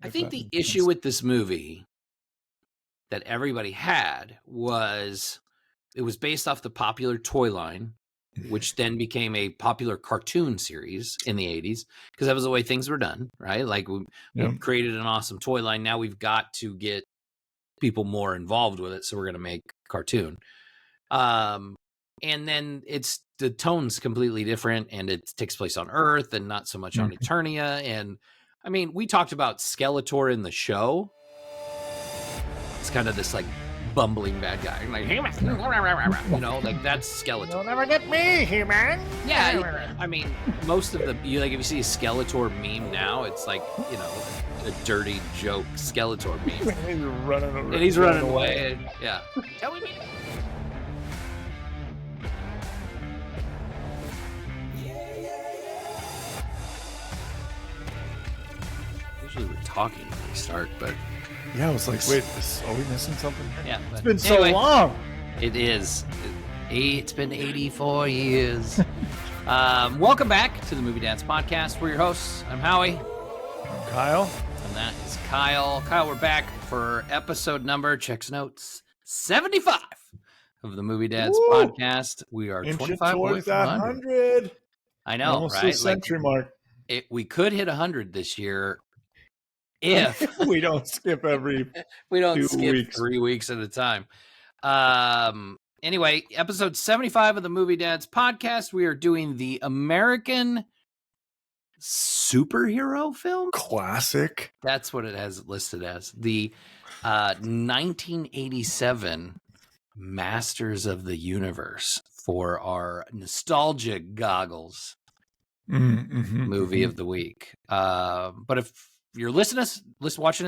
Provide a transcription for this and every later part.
I think the issue with this movie that everybody had was it was based off the popular toy line, which then became a popular cartoon series in the 80s, because that was the way things were done, right? Like we created an awesome toy line. Now we've got to get people more involved with it, so we're going to make cartoon. And then the tone's completely different, and it takes place on Earth and not so much on Eternia. And I mean, we talked about Skeletor in the show. It's kind of this like bumbling bad guy, like you know, like that's Skeletor. You'll never get me, He-Man. Yeah, I mean, most of the if you see a Skeletor meme now, it's like, you know, a dirty joke Skeletor meme. And he's running away. And, yeah. Tell me. Usually we're talking when we start, but yeah, I was like, wait, are we missing something? Yeah, it's been so long. It is. It's been 84 years. Welcome back to the Movie Dads Podcast. We're your hosts. I'm Howie. I'm Kyle. And that is Kyle. Kyle, we're back for episode number, checks notes, 75 of the Movie Dads Podcast. We are 25 away from 100. I know, almost right? The century mark. We could hit 100 this year if we don't skip every we don't skip weeks. 3 weeks at a time. Anyway, episode 75 of the Movie Dads Podcast. We are doing the American superhero film classic. That's what it has listed as. The 1987 Masters of the Universe for our nostalgic goggles movie of the week. But if you're watching us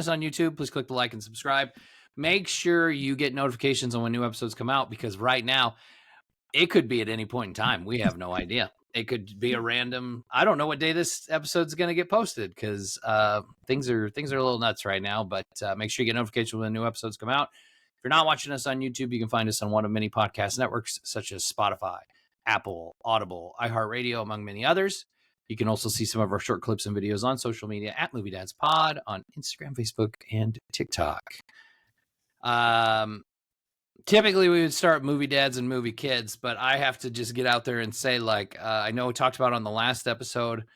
on YouTube, please click the like and subscribe. Make sure you get notifications on when new episodes come out, because right now it could be at any point in time. We have no idea. It could be a random. I don't know what day this episode's going to get posted, because things are a little nuts right now. But make sure you get notifications when new episodes come out. If you're not watching us on YouTube, you can find us on one of many podcast networks such as Spotify, Apple, Audible, iHeartRadio, among many others. You can also see some of our short clips and videos on social media at Movie Dads Pod on Instagram, Facebook, and TikTok. Typically we would start Movie Dads and Movie Kids, but I have to just get out there and say, like, I know we talked about on the last episode,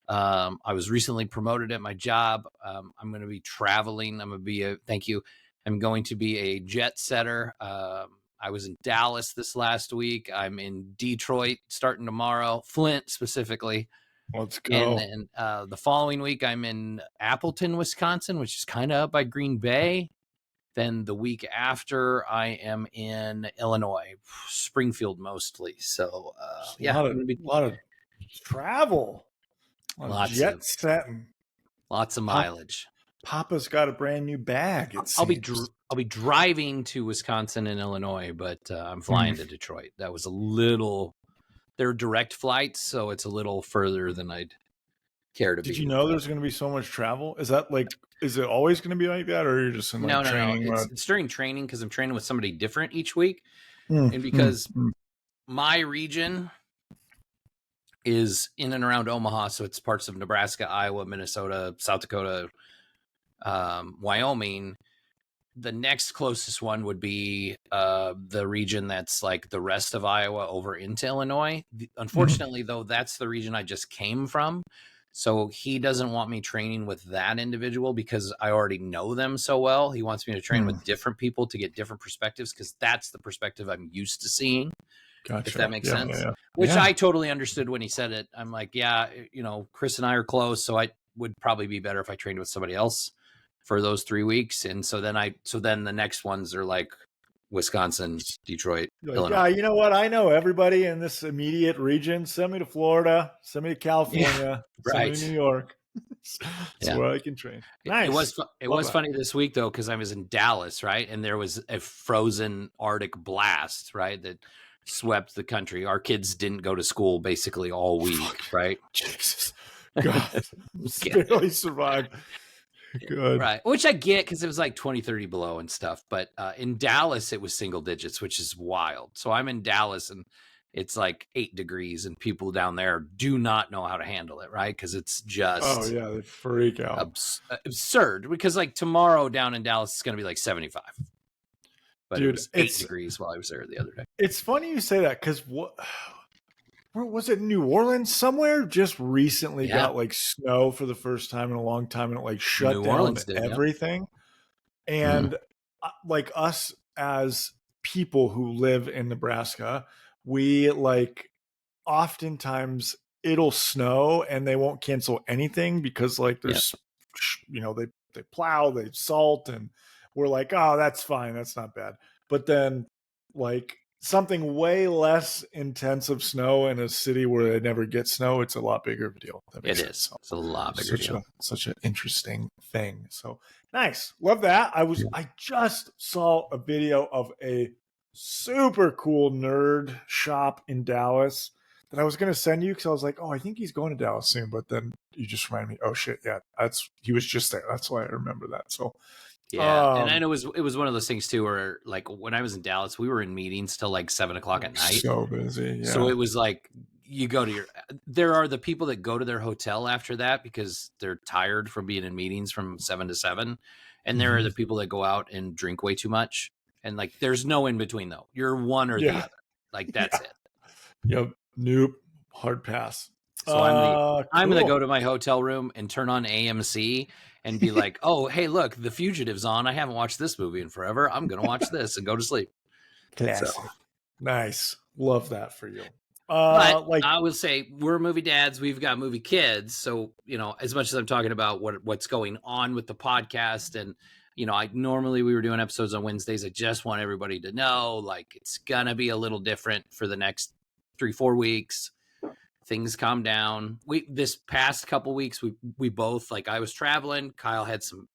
I was recently promoted at my job. I'm going to be traveling. I'm going to be a jet setter. I was in Dallas this last week. I'm in Detroit starting tomorrow, Flint specifically. Let's go. And then the following week, I'm in Appleton, Wisconsin, which is kind of up by Green Bay. Then the week after, I am in Illinois, Springfield mostly. So, a lot of travel, jet setting, lots of mileage. Papa's got a brand new bag. I'll be driving to Wisconsin and Illinois, but I'm flying to Detroit. That was a little. They're direct flights, so it's a little further than I'd care to be. Did you know there's going to be so much travel? Is that like? Is it always going to be like that, or you're just in training? No. It's during training, because I'm training with somebody different each week, and because my region is in and around Omaha, so it's parts of Nebraska, Iowa, Minnesota, South Dakota, Wyoming. The next closest one would be the region that's like the rest of Iowa over into Illinois. Unfortunately, though, that's the region I just came from. So he doesn't want me training with that individual because I already know them so well. He wants me to train with different people to get different perspectives, because that's the perspective I'm used to seeing. Gotcha. If that makes sense. Yeah. Which I totally understood when he said it. I'm like, yeah, Chris and I are close, so I would probably be better if I trained with somebody else for those 3 weeks. And so then the next ones are like Wisconsin, Detroit, Illinois. Yeah, you know what? I know everybody in this immediate region. Send me to Florida. Send me to California. Send me to New York. That's where I can train. Nice. It was funny this week, though, because I was in Dallas, right? And there was a frozen Arctic blast, right, that swept the country. Our kids didn't go to school basically all week, right? Jesus. God. Barely survived. Good. Right. Which I get, because it was like 20, 30 below and stuff. But in Dallas, it was single digits, which is wild. So I'm in Dallas, and it's like 8 degrees, and people down there do not know how to handle it, right? Because it's just they freak out. Absurd. Because like tomorrow down in Dallas, it's going to be like 75. But dude, it was 8 degrees while I was there the other day. It's funny you say that, because where was it? New Orleans somewhere just recently got like snow for the first time in a long time, and it like shut down everything. And like us as people who live in Nebraska, we like oftentimes it'll snow and they won't cancel anything because like there's they plow, they salt, and we're like, oh, that's fine, that's not bad. But then like something way less intense of snow in a city where they never get snow, it's a lot bigger of a deal. It is. So it's a lot bigger deal. Such an interesting thing. So nice. Love that. I just saw a video of a super cool nerd shop in Dallas that I was going to send you, because I was like, oh, I think he's going to Dallas soon. But then you just reminded me, oh shit, yeah, he was just there. That's why I remember that. So yeah, and I know it was one of those things too, where like when I was in Dallas, we were in meetings till like 7 o'clock at night. So busy. Yeah. So it was like you go to there are the people that go to their hotel after that because they're tired from being in meetings from 7 to 7, and there are the people that go out and drink way too much, and like there's no in between though. You're one or the other. Like that's it. Yep. Nope. Hard pass. So I'm going to go to my hotel room and turn on AMC and be like, oh, hey, look, The Fugitive's on. I haven't watched this movie in forever. I'm going to watch this and go to sleep. Classic. So. Nice. Love that for you. But like I will say, we're movie dads. We've got movie kids. So, as much as I'm talking about what's going on with the podcast, and, we were doing episodes on Wednesdays. I just want everybody to know, like, it's going to be a little different for the next 3-4 weeks. Things calm down. This past couple weeks, we both, like, I was traveling. Kyle had some,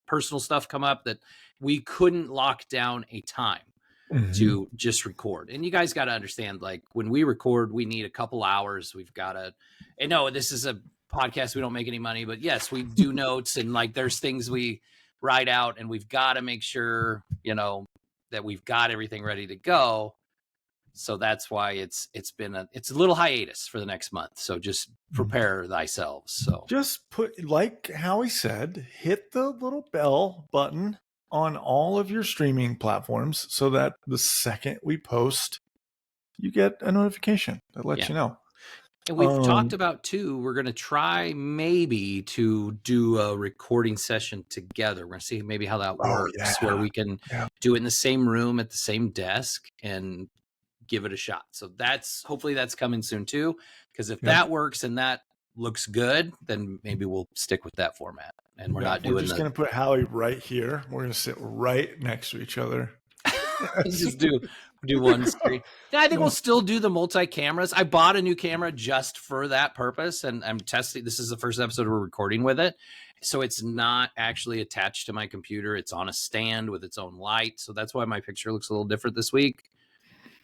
personal stuff come up that we couldn't lock down a time to just record. And you guys got to understand, like, when we record, we need a couple hours. We've got to, and no, this is a podcast. We don't make any money, but yes, we do notes, and like, there's things we write out, and we've got to make sure, that we've got everything ready to go. So that's why it's a little hiatus for the next month. So just prepare thyself. So just like Howie said, hit the little bell button on all of your streaming platforms so that the second we post, you get a notification that lets you know. And we've talked about too, we're going to try maybe to do a recording session together. We're going to see maybe how that works, where we can do it in the same room at the same desk and give it a shot. So hopefully that's coming soon too, because if that works and that looks good, then maybe we'll stick with that format. And we're going to put Howie right here. We're going to sit right next to each other. Just do one screen. I think we'll still do the multi-cameras. I bought a new camera just for that purpose, and I'm testing. This is the first episode we're recording with it. So it's not actually attached to my computer. It's on a stand with its own light. So that's why my picture looks a little different this week.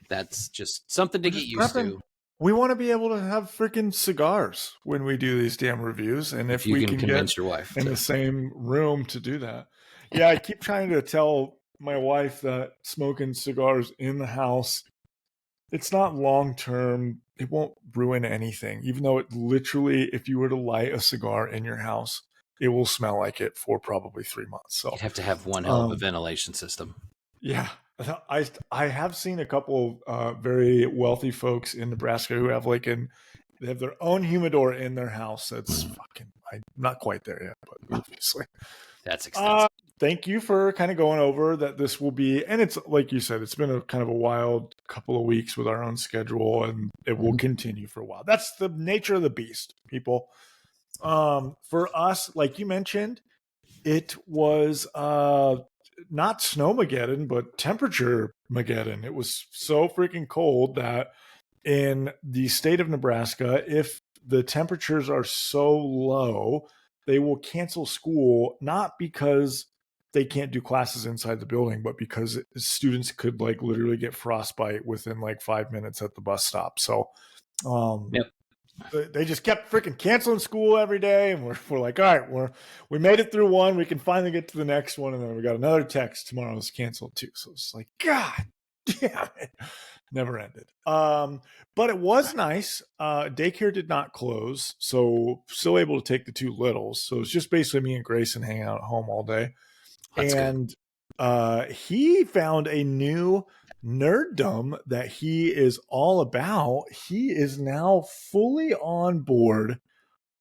That's just something to get used to. We want to be able to have freaking cigars when we do these damn reviews. And if we can convince your wife in the same room to do that. Yeah, I keep trying to tell my wife that smoking cigars in the house, it's not long-term. It won't ruin anything. Even though it literally, if you were to light a cigar in your house, it will smell like it for probably 3 months. So you have to have one hell of a ventilation system. Yeah. I have seen a couple of very wealthy folks in Nebraska who have they have their own humidor in their house. That's I'm not quite there yet, but obviously that's extensive. Thank you for kind of going over that. This will be, and it's like you said, it's been a kind of a wild couple of weeks with our own schedule, and it will continue for a while. That's the nature of the beast, people. For us, like you mentioned, it was not Snowmageddon, but temperature Mageddon. It was so freaking cold that in the state of Nebraska, if the temperatures are so low, they will cancel school, not because they can't do classes inside the building, but because students could literally get frostbite within 5 minutes at the bus stop. So they just kept freaking canceling school every day, and we're like, all right, we made it through one. We can finally get to the next one, and then we got another text tomorrow is canceled too. So it's like, God Yeah, never ended. But it was nice. Daycare did not close, so still able to take the two littles. So it's just basically me and Grayson hanging out at home all day. That's good. And he found a new nerddom that he is all about. He is now fully on board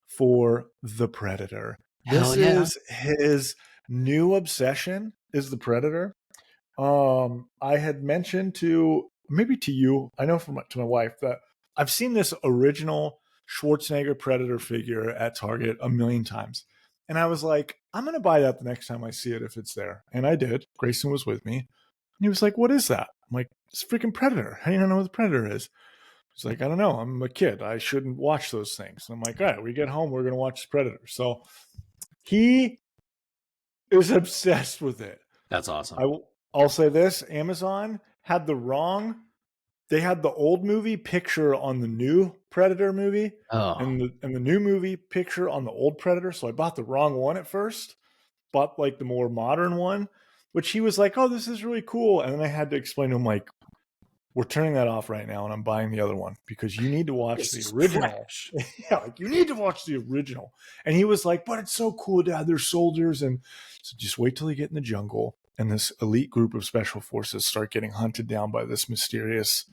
for The Predator. Hell This yeah. is his new obsession, is The Predator. I had mentioned to maybe to you, I know to my wife, that I've seen this original Schwarzenegger Predator figure at Target a million times. And I was like, I'm going to buy that the next time I see it if it's there. And I did. Grayson was with me. And he was like, what is that? I'm like, it's freaking Predator. How do you not know what the Predator is? He's like, I don't know. I'm a kid. I shouldn't watch those things. And I'm like, all right, we get home, we're going to watch Predator. So he is obsessed with it. That's awesome. I'll say this: Amazon had they had the old movie picture on the new Predator movie, and the new movie picture on the old Predator. So I bought the wrong one at first, bought like the more modern one, which he was like, "Oh, this is really cool," and then I had to explain to him like, we're turning that off right now and I'm buying the other one because you need to watch the original. Yeah, like you need to watch the original. And he was like, but it's so cool, Dad. They're soldiers. And so just wait till they get in the jungle and this elite group of special forces start getting hunted down by this mysterious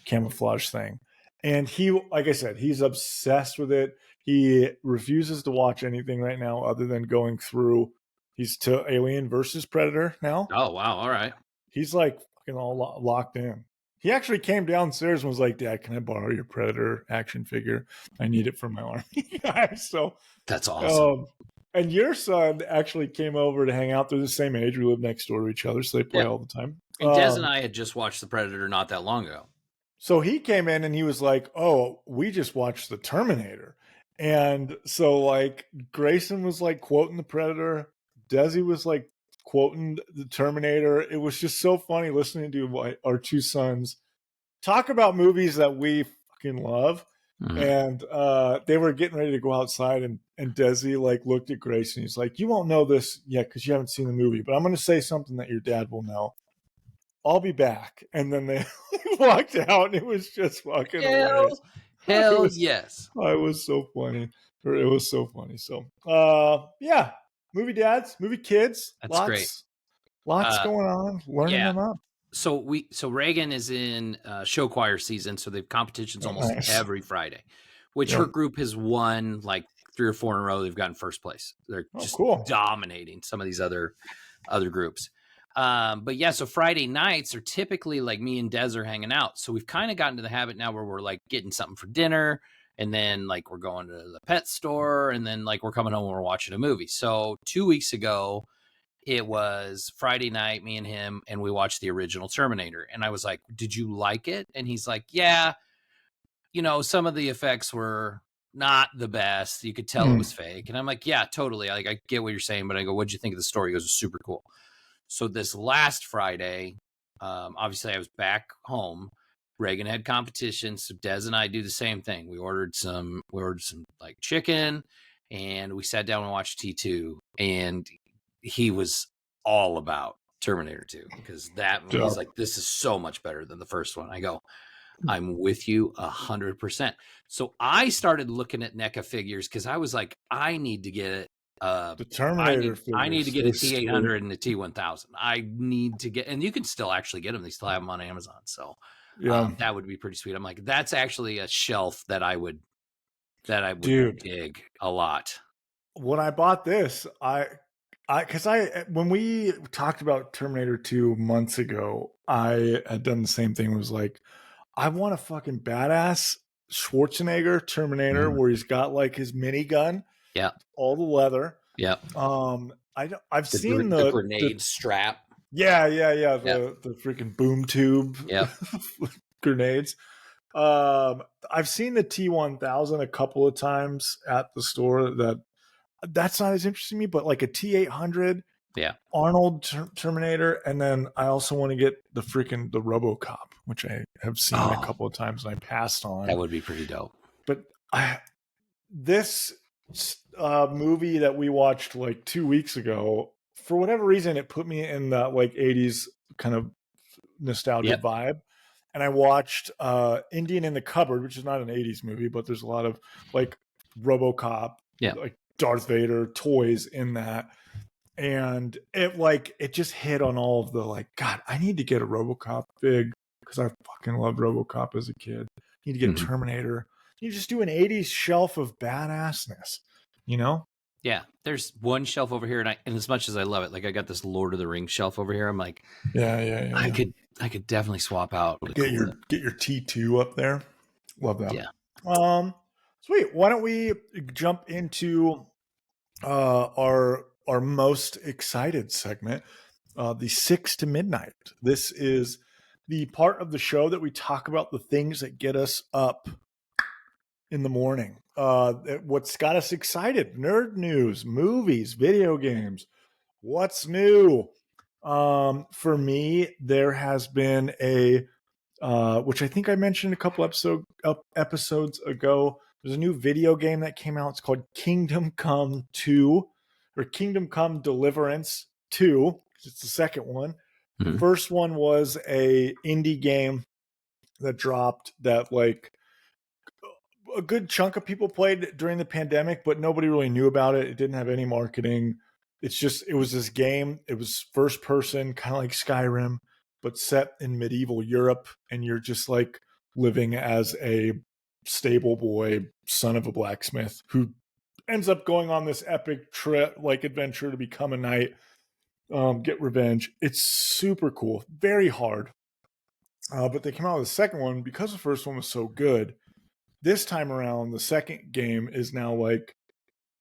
camouflage thing. And he, like I said, he's obsessed with it. He refuses to watch anything right now other than going through. He's to Alien versus Predator now. Oh, wow. All right. He's like fucking all locked in. He actually came downstairs and was like, Dad, can I borrow your Predator action figure? I need it for my army. So that's awesome. And your son actually came over to hang out. They're the same age. We live next door to each other, so they play all the time. And Des and I had just watched The Predator not that long ago. So he came in and he was like, oh, we just watched The Terminator. And so like Grayson was like quoting The Predator. Desi was like quoting The Terminator. It was just so funny listening to our two sons talk about movies that we fucking love. Mm-hmm. And they were getting ready to go outside, and Desi like looked at Grace and he's like, you won't know this yet because you haven't seen the movie, but I'm going to say something that your dad will know. I'll be back. And then they walked out and it was just fucking hilarious. Hell yes. It was so funny. It was so funny. So yeah, movie dads, movie kids. That's great. Lots going on, learning them up. So Reagan is in show choir season, so they have competitions almost every Friday, which her group has won like 3 or 4 in a row. They've gotten first place. They're just dominating some of these other groups. But yeah, so Friday nights are typically like me and Des are hanging out. So we've kind of gotten to the habit now where we're like getting something for dinner, and then like we're going to the pet store, and then like we're coming home and we're watching a movie. So 2 weeks ago, it was Friday night, me and him, and we watched the original Terminator. And I was like, did you like it? And he's like, yeah, some of the effects were not the best. You could tell it was fake. And I'm like, yeah, totally. Like, I get what you're saying, but I go, what'd you think of the story? He goes, it was super cool. So this last Friday, obviously I was back home. Reagan had competition. So Des and I do the same thing. We ordered some like chicken, and we sat down and watched T2, and he was all about Terminator 2 because he's like, this is so much better than the first one. I go, I'm with you 100%. So I started looking at NECA figures because I was like, I need to get the Terminator. I need to get a T800 and a T1000. I need to get, and you can still actually get them. They still have them on Amazon. So that would be pretty sweet. I'm like, that's actually a shelf that I would dig a lot. When I bought this, when we talked about Terminator 2 months ago, I had done the same thing. It was like, I want a fucking badass Schwarzenegger Terminator where he's got like his minigun. Yeah. All the leather. Yeah. I've seen the grenade strap. Yeah. The freaking boom tube. Yeah. Grenades. I've seen the T1000 a couple of times at the store. That's not as interesting to me, but like a T800, Arnold Terminator, and then I also want to get the RoboCop, which I have seen a couple of times and I passed on. That would be pretty dope. But this movie that we watched like 2 weeks ago, for whatever reason, it put me in that like 80s kind of nostalgia vibe. And I watched Indian in the Cupboard, which is not an 80s movie, but there's a lot of like RoboCop, like Darth Vader toys in that. And it just hit on all of the like, God, I need to get a RoboCop fig because I fucking loved RoboCop as a kid. I need to get Terminator. You just do an 80s shelf of badassness, you know? Yeah, there's one shelf over here, and as much as I love it, like I got this Lord of the Rings shelf over here. I'm like, I could definitely swap out. Get your T2 up there. Love that. Yeah. Sweet. Why don't we jump into our most excited segment, the 6 to midnight. This is the part of the show that we talk about the things that get us up in the morning. What's got us excited? Nerd news, movies, video games. What's new? For me, there has been a which I think I mentioned a couple episodes ago. There's a new video game that came out. It's called Kingdom Come 2 or Kingdom Come Deliverance 2. It's the second one. Mm-hmm. The first one was a indie game that dropped that like a good chunk of people played during the pandemic, but nobody really knew about it. It didn't have any marketing. It was this game. It was first person, kind of like Skyrim, but set in medieval Europe. And you're just like living as a stable boy, son of a blacksmith who ends up going on this epic trip, like adventure to become a knight, get revenge. It's super cool, very hard. But they came out with the second one because the first one was so good. This time around, the second game is now like,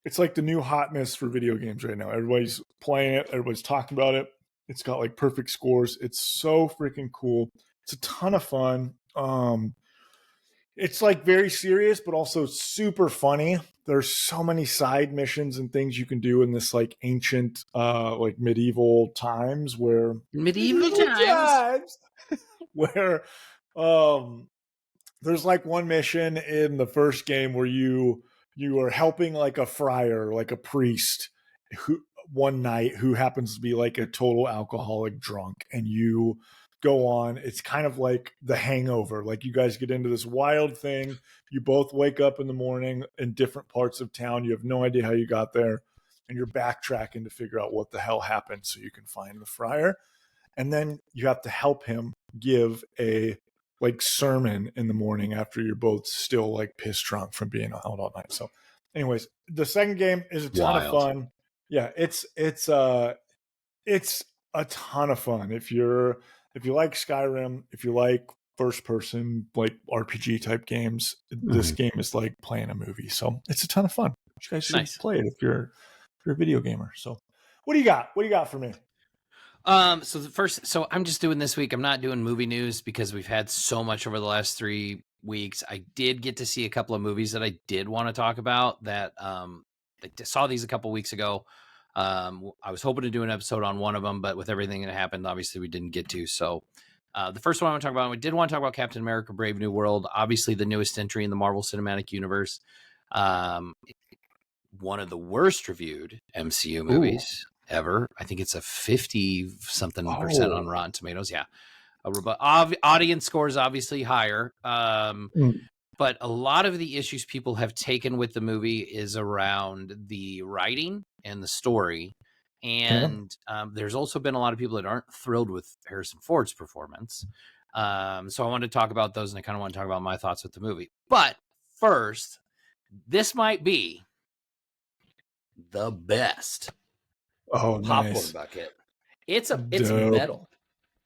it's like the new hotness for video games right now. Everybody's playing it. Everybody's talking about it. It's got like perfect scores. It's so freaking cool. It's a ton of fun. It's like very serious, but also super funny. There's so many side missions and things you can do in this like ancient, like medieval times where where, there's like one mission in the first game where you are helping like a friar, like a priest who one night who happens to be like a total alcoholic drunk, and you go on. It's kind of like The Hangover. Like you guys get into this wild thing. You both wake up in the morning in different parts of town. You have no idea how you got there, and you're backtracking to figure out what the hell happened so you can find the friar. And then you have to help him give a like sermon in the morning after you're both still like piss drunk from being out all night. So anyways, the second game is a ton of fun. Yeah, it's a ton of fun. If you like Skyrim, if you like first person like RPG type games, this game is like playing a movie. So it's a ton of fun. You guys should play it if you're a video gamer. So what do you got? What do you got for me? So I'm just doing this week. I'm not doing movie news because we've had so much over the last 3 weeks. I did get to see a couple of movies that I did want to talk about that, I saw these a couple weeks ago. I was hoping to do an episode on one of them, but with everything that happened, obviously we didn't get to. So, the first one I want to talk about, we did want to talk about Captain America: Brave New World, obviously the newest entry in the Marvel Cinematic Universe. One of the worst reviewed MCU movies ever. I think it's a 50-something% on Rotten Tomatoes. Yeah. Audience scores obviously higher. But a lot of the issues people have taken with the movie is around the writing and the story. And there's also been a lot of people that aren't thrilled with Harrison Ford's performance. So I wanted to talk about those, and I kind of want to talk about my thoughts with the movie. But first, this might be the best popcorn bucket. It's metal.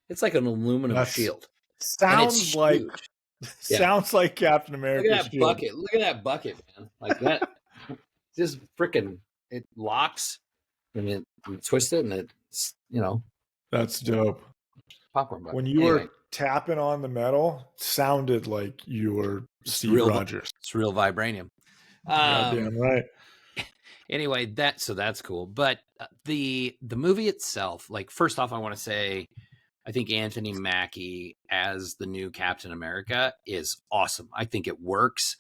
It's like an aluminum shield. Sounds like Captain America. Look at that bucket. Look at that bucket, man. Like that. Just freaking. It locks, and you twist it, and it's That's dope. Popcorn bucket. When you were tapping on the metal, sounded like you were Steve Rogers. It's real vibranium. Goddamn right. Anyway, that's cool. But the movie itself, like, first off, I want to say, I think Anthony Mackie as the new Captain America is awesome. I think it works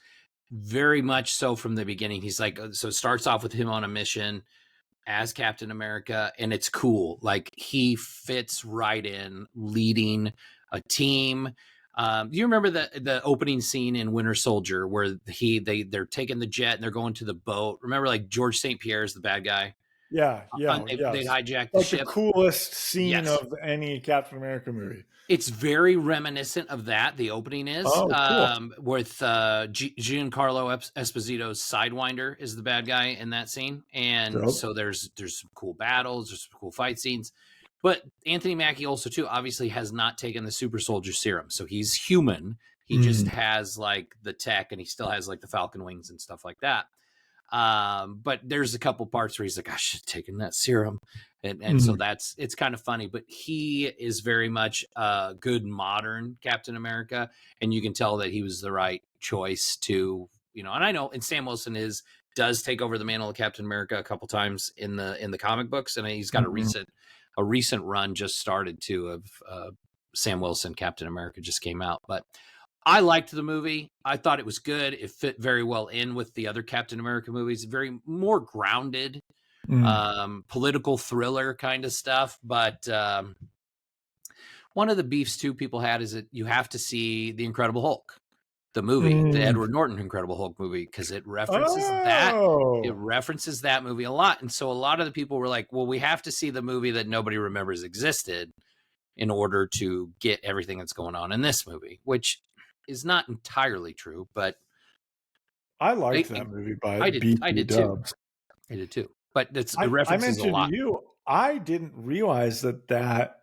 very much so from the beginning. He's like, so it starts off with him on a mission as Captain America, and it's cool. Like, he fits right in leading a team. Do you remember the opening scene in Winter Soldier where they're taking the jet and they're going to the boat? Remember, like George St. Pierre is the bad guy. Yeah, They yes. hijacked the Like the ship. coolest scene Yes. of any Captain America movie. It's very reminiscent of that. The opening is cool. with Giancarlo Esposito's Sidewinder is the bad guy in that scene, and so there's some cool battles, there's some cool fight scenes. But Anthony Mackie also too obviously has not taken the super soldier serum, so he's human. He just has like the tech, and he still has like the Falcon wings and stuff like that. But there's a couple parts where he's like, I should have taken that serum. And so it's kind of funny, but he is very much a good modern Captain America. And you can tell that he was the right choice to, and I know, and Sam Wilson does take over the mantle of Captain America a couple times in the comic books. And he's got a recent run just started too of Sam Wilson, Captain America just came out, but I liked the movie. I thought it was good. It fit very well in with the other Captain America movies. Very more grounded, political thriller kind of stuff. But one of the beefs too people had is that you have to see the Incredible Hulk, the movie, the Edward Norton Incredible Hulk movie, because it references that. It references that movie a lot, and so a lot of the people were like, "Well, we have to see the movie that nobody remembers existed in order to get everything that's going on in this movie," which is not entirely true, but I liked that movie by I did Dubs. I did too. But it I references a mentioned lot. to you, I didn't realize that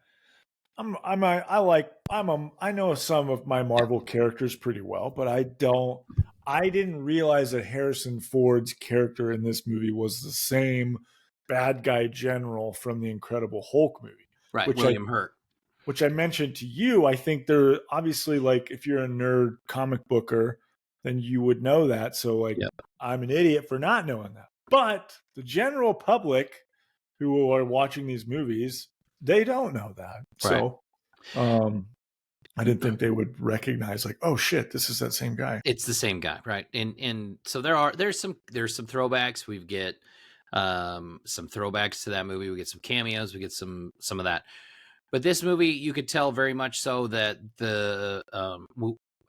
I know some of my Marvel characters pretty well, but I didn't realize that Harrison Ford's character in this movie was the same bad guy general from the Incredible Hulk movie. Right, William Hurt. Which I mentioned to you. I think they're obviously, like, if you're a nerd comic booker, then you would know that. So like, I'm an idiot for not knowing that. But the general public who are watching these movies, they don't know that. Right. So I didn't think they would recognize, like, oh shit, this is that same guy. It's the same guy, right? And so there's some throwbacks. We get some throwbacks to that movie. We get some cameos. We get some of that. But this movie, you could tell very much so that the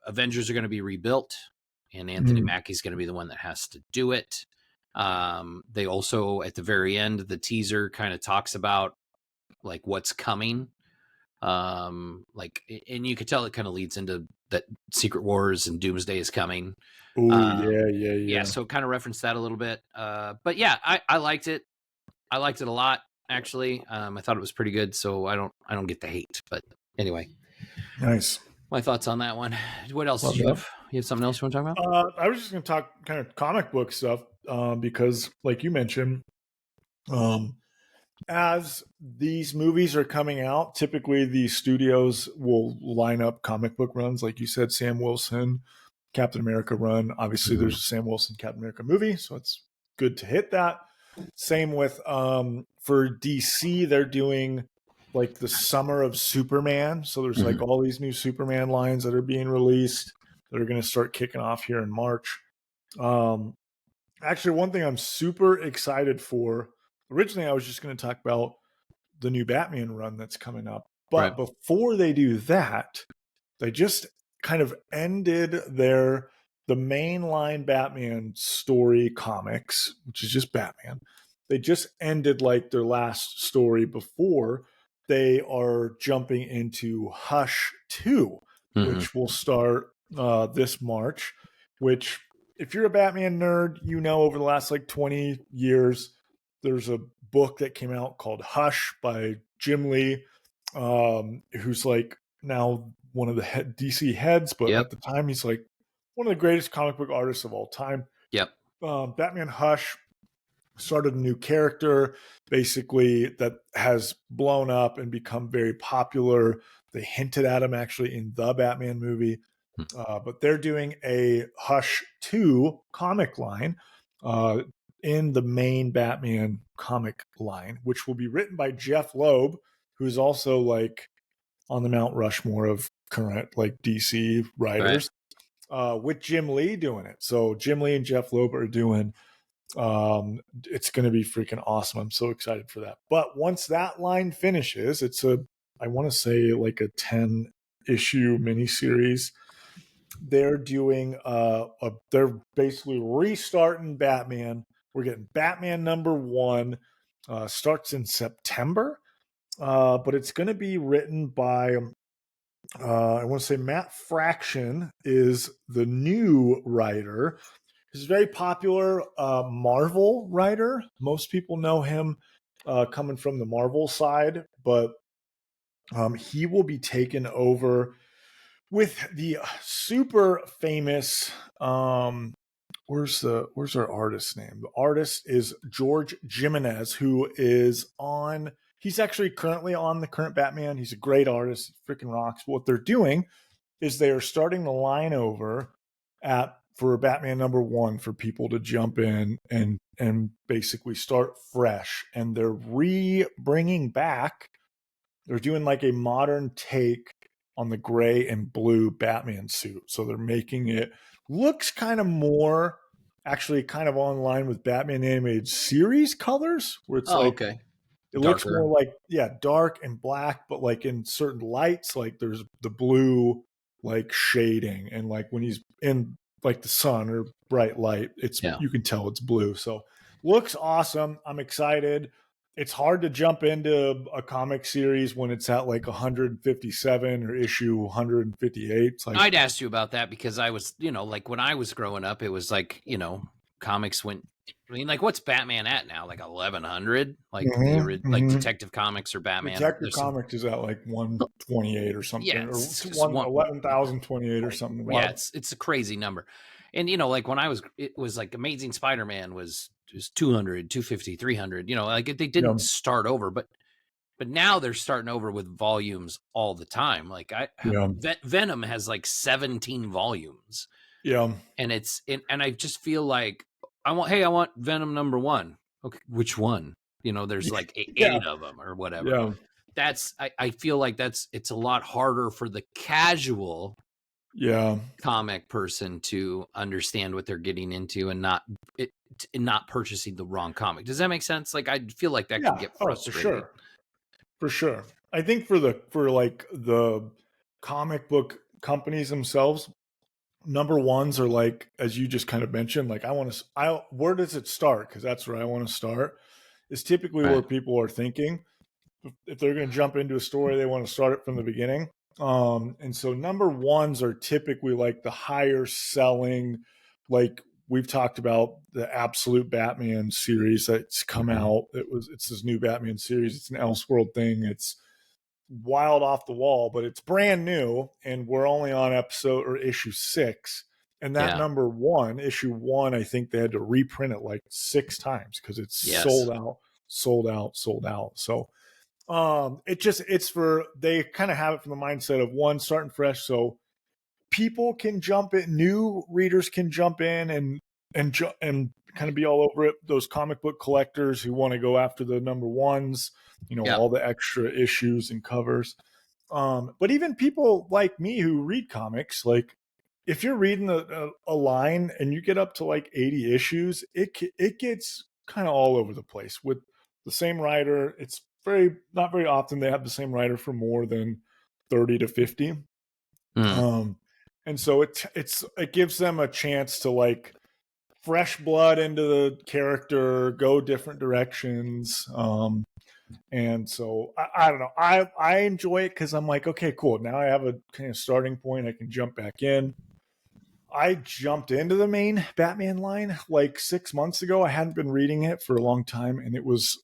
Avengers are going to be rebuilt, and Anthony Mackie's going to be the one that has to do it. They also, at the very end, the teaser kind of talks about like what's coming. And you could tell it kind of leads into that Secret Wars and Doomsday is coming. Yeah. So kind of reference that a little bit. But yeah, I liked it. I liked it a lot. Actually, I thought it was pretty good, so I don't get the hate. But anyway, nice. My thoughts on that one. What else did you have? You have something else you want to talk about? I was just going to talk kind of comic book stuff because, like you mentioned, as these movies are coming out, typically the studios will line up comic book runs, like you said, Sam Wilson, Captain America run. Obviously, there's a Sam Wilson Captain America movie, so it's good to hit that. Same with for DC, they're doing like the summer of Superman. So there's like all these new Superman lines that are being released that are going to start kicking off here in March. Actually, one thing I'm super excited for, originally I was just going to talk about the new Batman run that's coming up. But before they do that, they just kind of ended the mainline Batman story comics, which is just Batman. They just ended like their last story before they are jumping into Hush 2, which will start this March, which, if you're a Batman nerd, you know, over the last like 20 years, there's a book that came out called Hush by Jim Lee, who's like now one of the DC heads, but at the time he's like one of the greatest comic book artists of all time. Batman Hush started a new character, basically, that has blown up and become very popular. They hinted at him actually in the Batman movie. But they're doing a Hush 2 comic line in the main Batman comic line, which will be written by Jeff Loeb, who's also like on the Mount Rushmore of current like DC writers, with Jim Lee doing it. So Jim Lee and Jeff Loeb are doing it's going to be freaking awesome. I'm so excited for that. But once that line finishes, it's I want to say like a 10 issue miniseries. They're doing they're basically restarting Batman. We're getting Batman #1, starts in September, but it's going to be written by I want to say Matt Fraction is the new writer. He's a very popular Marvel writer. Most people know him coming from the Marvel side, but he will be taken over with the super famous. Where's our artist's name? The artist is George Jimenez, who is on. He's actually currently on the current Batman. He's a great artist. He freaking rocks. But what they're doing is they are starting the line over for Batman #1 for people to jump in and basically start fresh. And they're bringing back. They're doing like a modern take on the gray and blue Batman suit. So they're making it looks kind of more actually kind of on line with Batman animated series colors, where it's okay. It Darker. looks more like, dark and black, but like in certain lights, like there's the blue like shading, and like when he's in like the sun or bright light, you can tell it's blue. So looks awesome. I'm excited. It's hard to jump into a comic series when it's at like 157 or issue 158. It's like, I'd asked you about that because I was, like when I was growing up, it was like, comics went. I mean, like, what's Batman at now? Like 1100? Like like Detective Comics or Batman? Detective Comics is at like 128 or something, yeah, or 11,028 or something. Yeah, it's a crazy number. And like when it was like Amazing Spider-Man was 200, 250, 300. Like they didn't start over, but now they're starting over with volumes all the time. Like Venom has like 17 volumes. Yeah, and and I just feel like I want Venom #1. Okay, which one? There's like eight of them or whatever. Yeah. That's I feel like it's a lot harder for the casual comic person to understand what they're getting into and not purchasing the wrong comic. Does that make sense? Like I feel like that can get frustrating. For sure. I think for the comic book companies themselves, #1s are like, as you just kind of mentioned, like where does it start? Because that's where I want to start. Is typically where people are thinking. If they're going to jump into a story, they want to start it from the beginning. And so #1s are typically like the higher selling, like we've talked about the Absolute Batman series that's come out. It's this new Batman series. It's an Elseworld thing. It's wild off the wall, but it's brand new, and we're only on episode or issue 6. And that #1, issue 1, I think they had to reprint it like 6 times because it's sold out. So they kind of have it from the mindset of one, starting fresh, so people can jump in, new readers can jump in and kind of be all over it. Those comic book collectors who want to go after the #1s, all the extra issues and covers. But even people like me who read comics, like if you're reading a line and you get up to like 80 issues, it gets kind of all over the place with the same writer. It's not very often they have the same writer for more than 30 to 50. And so it gives them a chance to like fresh blood into the character, go different directions. And so I don't know. I enjoy it because I'm like, okay, cool. Now I have a kind of starting point. I can jump back in. I jumped into the main Batman line like 6 months ago. I hadn't been reading it for a long time, and it was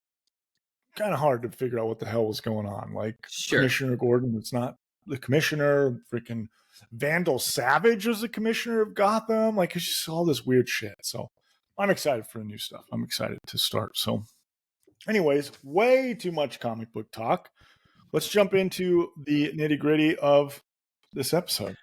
kind of hard to figure out what the hell was going on. Like Commissioner Gordon, it's not the commissioner. Freaking Vandal Savage was the commissioner of Gotham. Like it's just all this weird shit. So I'm excited for the new stuff. I'm excited to start. So anyways, way too much comic book talk. Let's jump into the nitty gritty of this episode.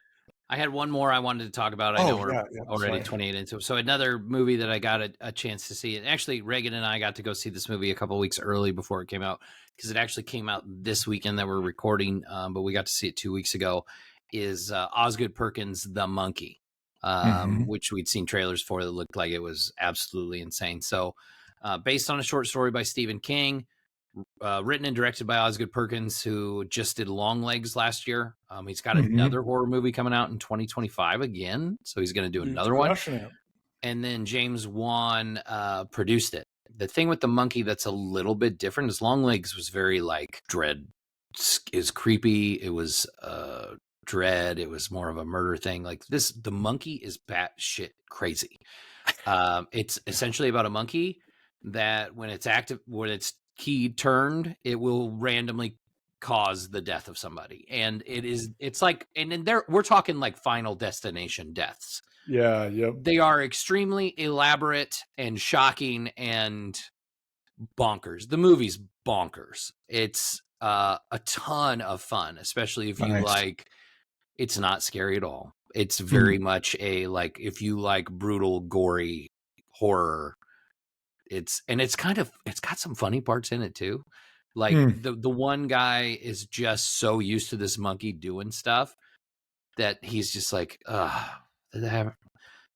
I had one more I wanted to talk about. I know we're already 28 into it. So another movie that I got a chance to see, and actually Reagan and I got to go see this movie a couple of weeks early before it came out, because it actually came out this weekend that we're recording, but we got to see it 2 weeks ago, is Osgood Perkins' The Monkey, which we'd seen trailers for that looked like it was absolutely insane. So based on a short story by Stephen King, written and directed by Osgood Perkins, who just did Longlegs last year. He's got another horror movie coming out in 2025 again, so he's going to do another one. And then James Wan produced it. The thing with the monkey that's a little bit different is Longlegs was very like dread, is creepy. It was dread. It was more of a murder thing. Like this, the monkey is batshit crazy. It's essentially about a monkey that when it's active, when it's key turned, it will randomly cause the death of somebody. And it's like, and then we're talking like Final Destination deaths. Yeah. Yep. They are extremely elaborate and shocking and bonkers. The movie's bonkers. It's a ton of fun, especially if you like, it's not scary at all. It's very much a, like, if you like brutal, gory horror, it's got some funny parts in it too. Like the one guy is just so used to this monkey doing stuff that he's just like,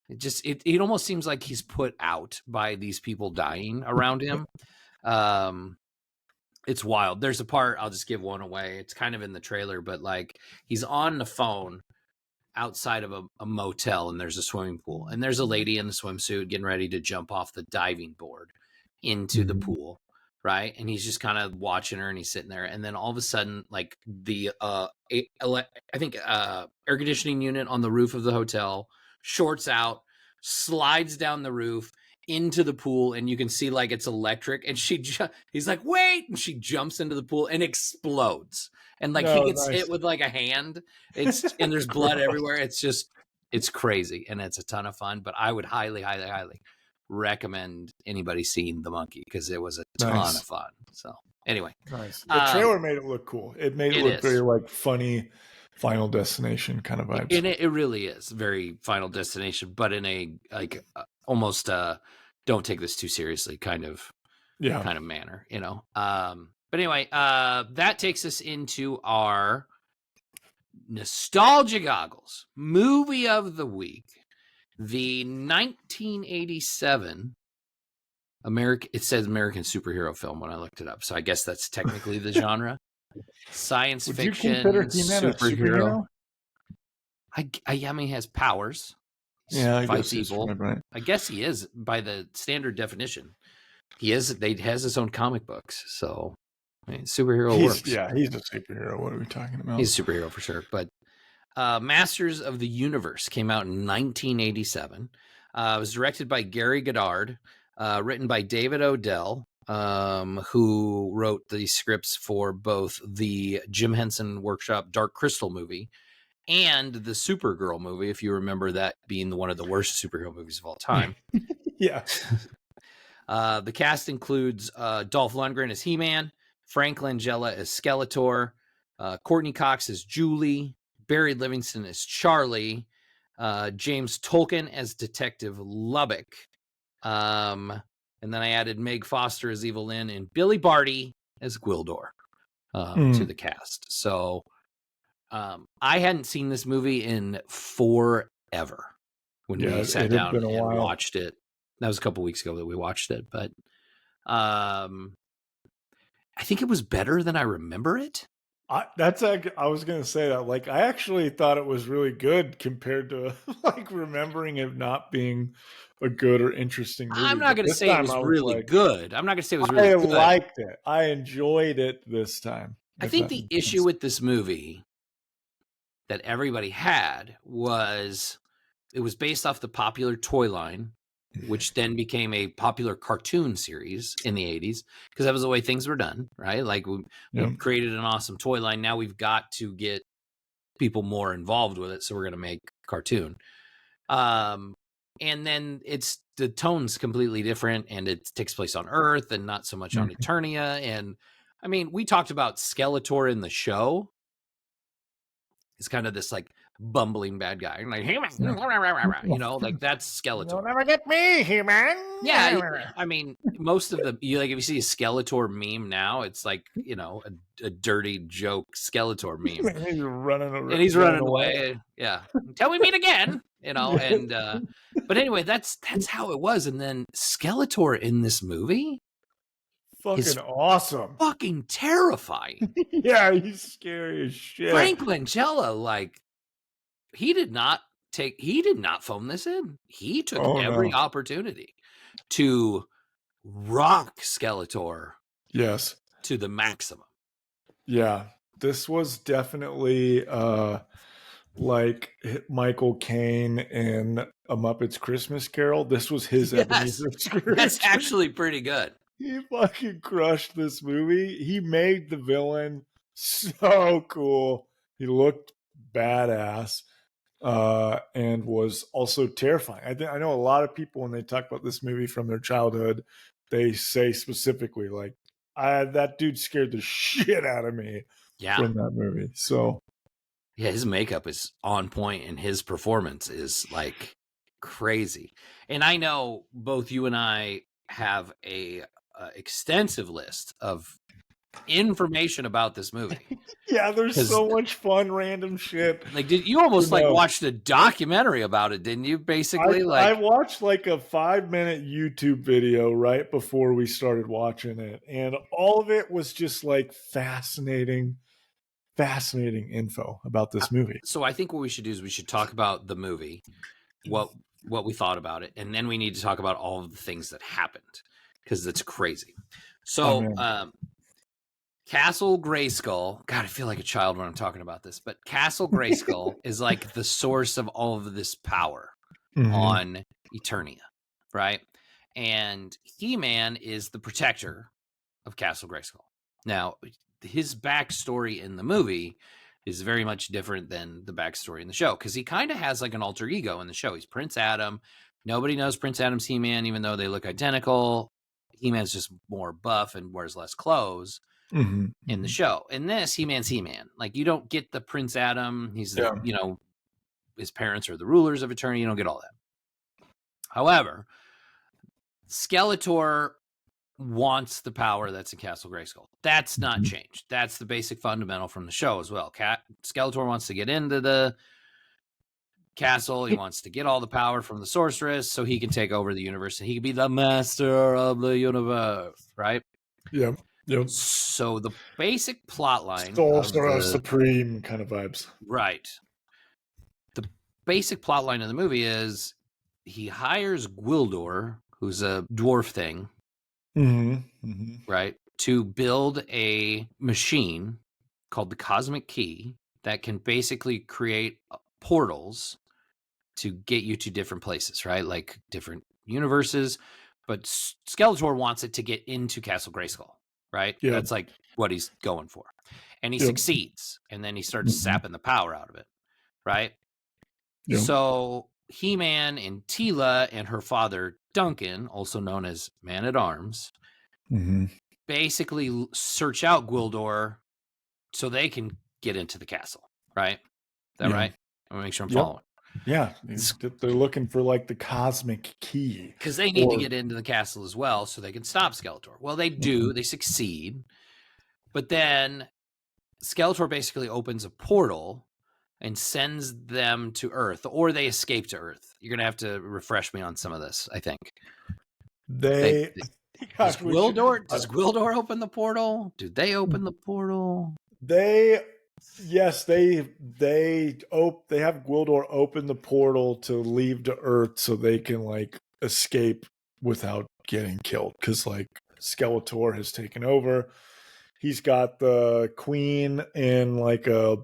it almost seems like he's put out by these people dying around him. It's wild. There's a part, I'll just give one away. It's kind of in the trailer, but like he's on the phone outside of a motel, and there's a swimming pool, and there's a lady in the swimsuit getting ready to jump off the diving board into the pool, right? And he's just kind of watching her, and he's sitting there, and then all of a sudden, like the I think air conditioning unit on the roof of the hotel shorts out, slides down the roof into the pool, and you can see like it's electric, and he's like, wait, and she jumps into the pool and explodes. And like he gets hit with like a hand. And there's blood everywhere. It's crazy, and it's a ton of fun. But I would highly, highly, highly recommend anybody seeing The Monkey, because it was a ton of fun. So anyway, the trailer made it look cool. It made it look very like funny Final Destination kind of vibes. And it really is very Final Destination, but in a like almost don't take this too seriously kind of manner, you know. But anyway, that takes us into our Nostalgia Goggles movie of the week. The 1987 it says American superhero film when I looked it up, so I guess that's technically the genre. Science fiction superhero. I mean, he has powers. I fights guess evil. Right. I guess he is by the standard definition. He has his own comic books, so I mean, superhero works. Yeah, he's a superhero. What are we talking about? He's a superhero for sure. But Masters of the Universe came out in 1987. It was directed by Gary Goddard, written by David Odell, who wrote the scripts for both the Jim Henson Workshop Dark Crystal movie and the Supergirl movie, if you remember that being one of the worst superhero movies of all time. Yeah. The cast includes Dolph Lundgren as He-Man, Frank Langella as Skeletor, Courtney Cox as Julie, Barry Livingston as Charlie, James Tolkien as Detective Lubbock, and then I added Meg Foster as Evil Lynn and Billy Barty as Gwildor to the cast. So I hadn't seen this movie in forever when we sat down and watched it. That was a couple weeks ago that we watched it, but I think it was better than I remember it. I was going to say that. Like, I actually thought it was really good compared to like remembering it not being a good or interesting movie. I'm not going to say it was really good. I'm not going to say it was really good. I liked it. I enjoyed it this time. I think the issue with this movie that everybody had was it was based off the popular toy line, which then became a popular cartoon series in the 80s, because that was the way things were done, right? Like we created an awesome toy line. Now we've got to get people more involved with it, so we're going to make cartoon. And then the tone's completely different, and it takes place on Earth and not so much on Eternia. And I mean, we talked about Skeletor in the show. It's kind of this like bumbling bad guy, like you know, like that's Skeletor. You'll never get me, He-Man. Yeah, I mean, most of if you see a Skeletor meme now, it's like, you know, a dirty joke Skeletor meme. He's running away. Yeah, until we meet again, you know. And but anyway, that's how it was. And then Skeletor in this movie, fucking awesome. Fucking terrifying. Yeah, he's scary as shit. Frank Langella, like, he did not phone this in. He took every opportunity to rock Skeletor. Yes. To the maximum. Yeah. This was definitely like Michael Caine in A Muppet's Christmas Carol. This was his Ebenezer Scrooge. That's actually pretty good. He fucking crushed this movie. He made the villain so cool. He looked badass and was also terrifying. I know a lot of people, when they talk about this movie from their childhood, they say specifically, like, that dude scared the shit out of me from that movie. So, yeah, his makeup is on point and his performance is like crazy. And I know both you and I have a extensive list of information about this movie. Yeah, there's so much fun random shit. Like, did you almost like watched a documentary about it, didn't you? Basically, I watched like a 5-minute YouTube video right before we started watching it, and all of it was just like fascinating info about this movie. So I think what we should do is we should talk about the movie, what we thought about it, and then we need to talk about all of the things that happened, because it's crazy. So Castle Grayskull, God, I feel like a child when I'm talking about this, but Castle Grayskull is like the source of all of this power on Eternia, right? And He-Man is the protector of Castle Grayskull. Now, his backstory in the movie is very much different than the backstory in the show, because he kind of has like an alter ego in the show. He's Prince Adam. Nobody knows Prince Adam's He-Man, even though they look identical. He-Man's just more buff and wears less clothes in the show. In this, He-Man's He-Man. Like, you don't get the Prince Adam. He's the, you know, his parents are the rulers of Eternia. You don't get all that. However, Skeletor wants the power that's in Castle Grayskull. That's not changed. That's the basic fundamental from the show as well. Skeletor wants to get into the castle. He wants to get all the power from the sorceress so he can take over the universe and he can be the master of the universe, right? Yep. So the basic plot line, Sorcerer Supreme kind of vibes, right? The basic plot line of the movie is he hires Gwildor, who's a dwarf thing, right, to build a machine called the Cosmic Key that can basically create portals to get you to different places, right? Like different universes. But Skeletor wants it to get into Castle Grayskull, right? Yeah. That's like what he's going for. And he succeeds. And then he starts sapping the power out of it, right? Yep. So He-Man and Teela and her father, Duncan, also known as Man-at-Arms, basically search out Gwildor so they can get into the castle, right? Is that right? I want to make sure I'm following. Yeah, they're looking for like the Cosmic Key. Because they need to get into the castle as well so they can stop Skeletor. Well, they do. They succeed. But then Skeletor basically opens a portal and sends them to Earth, or they escape to Earth. You're going to have to refresh me on some of this, I think. Does Gwildor open the portal? Do they open the portal? They have Gwildor open the portal to leave to Earth so they can like escape without getting killed, because like Skeletor has taken over. He's got the queen in like a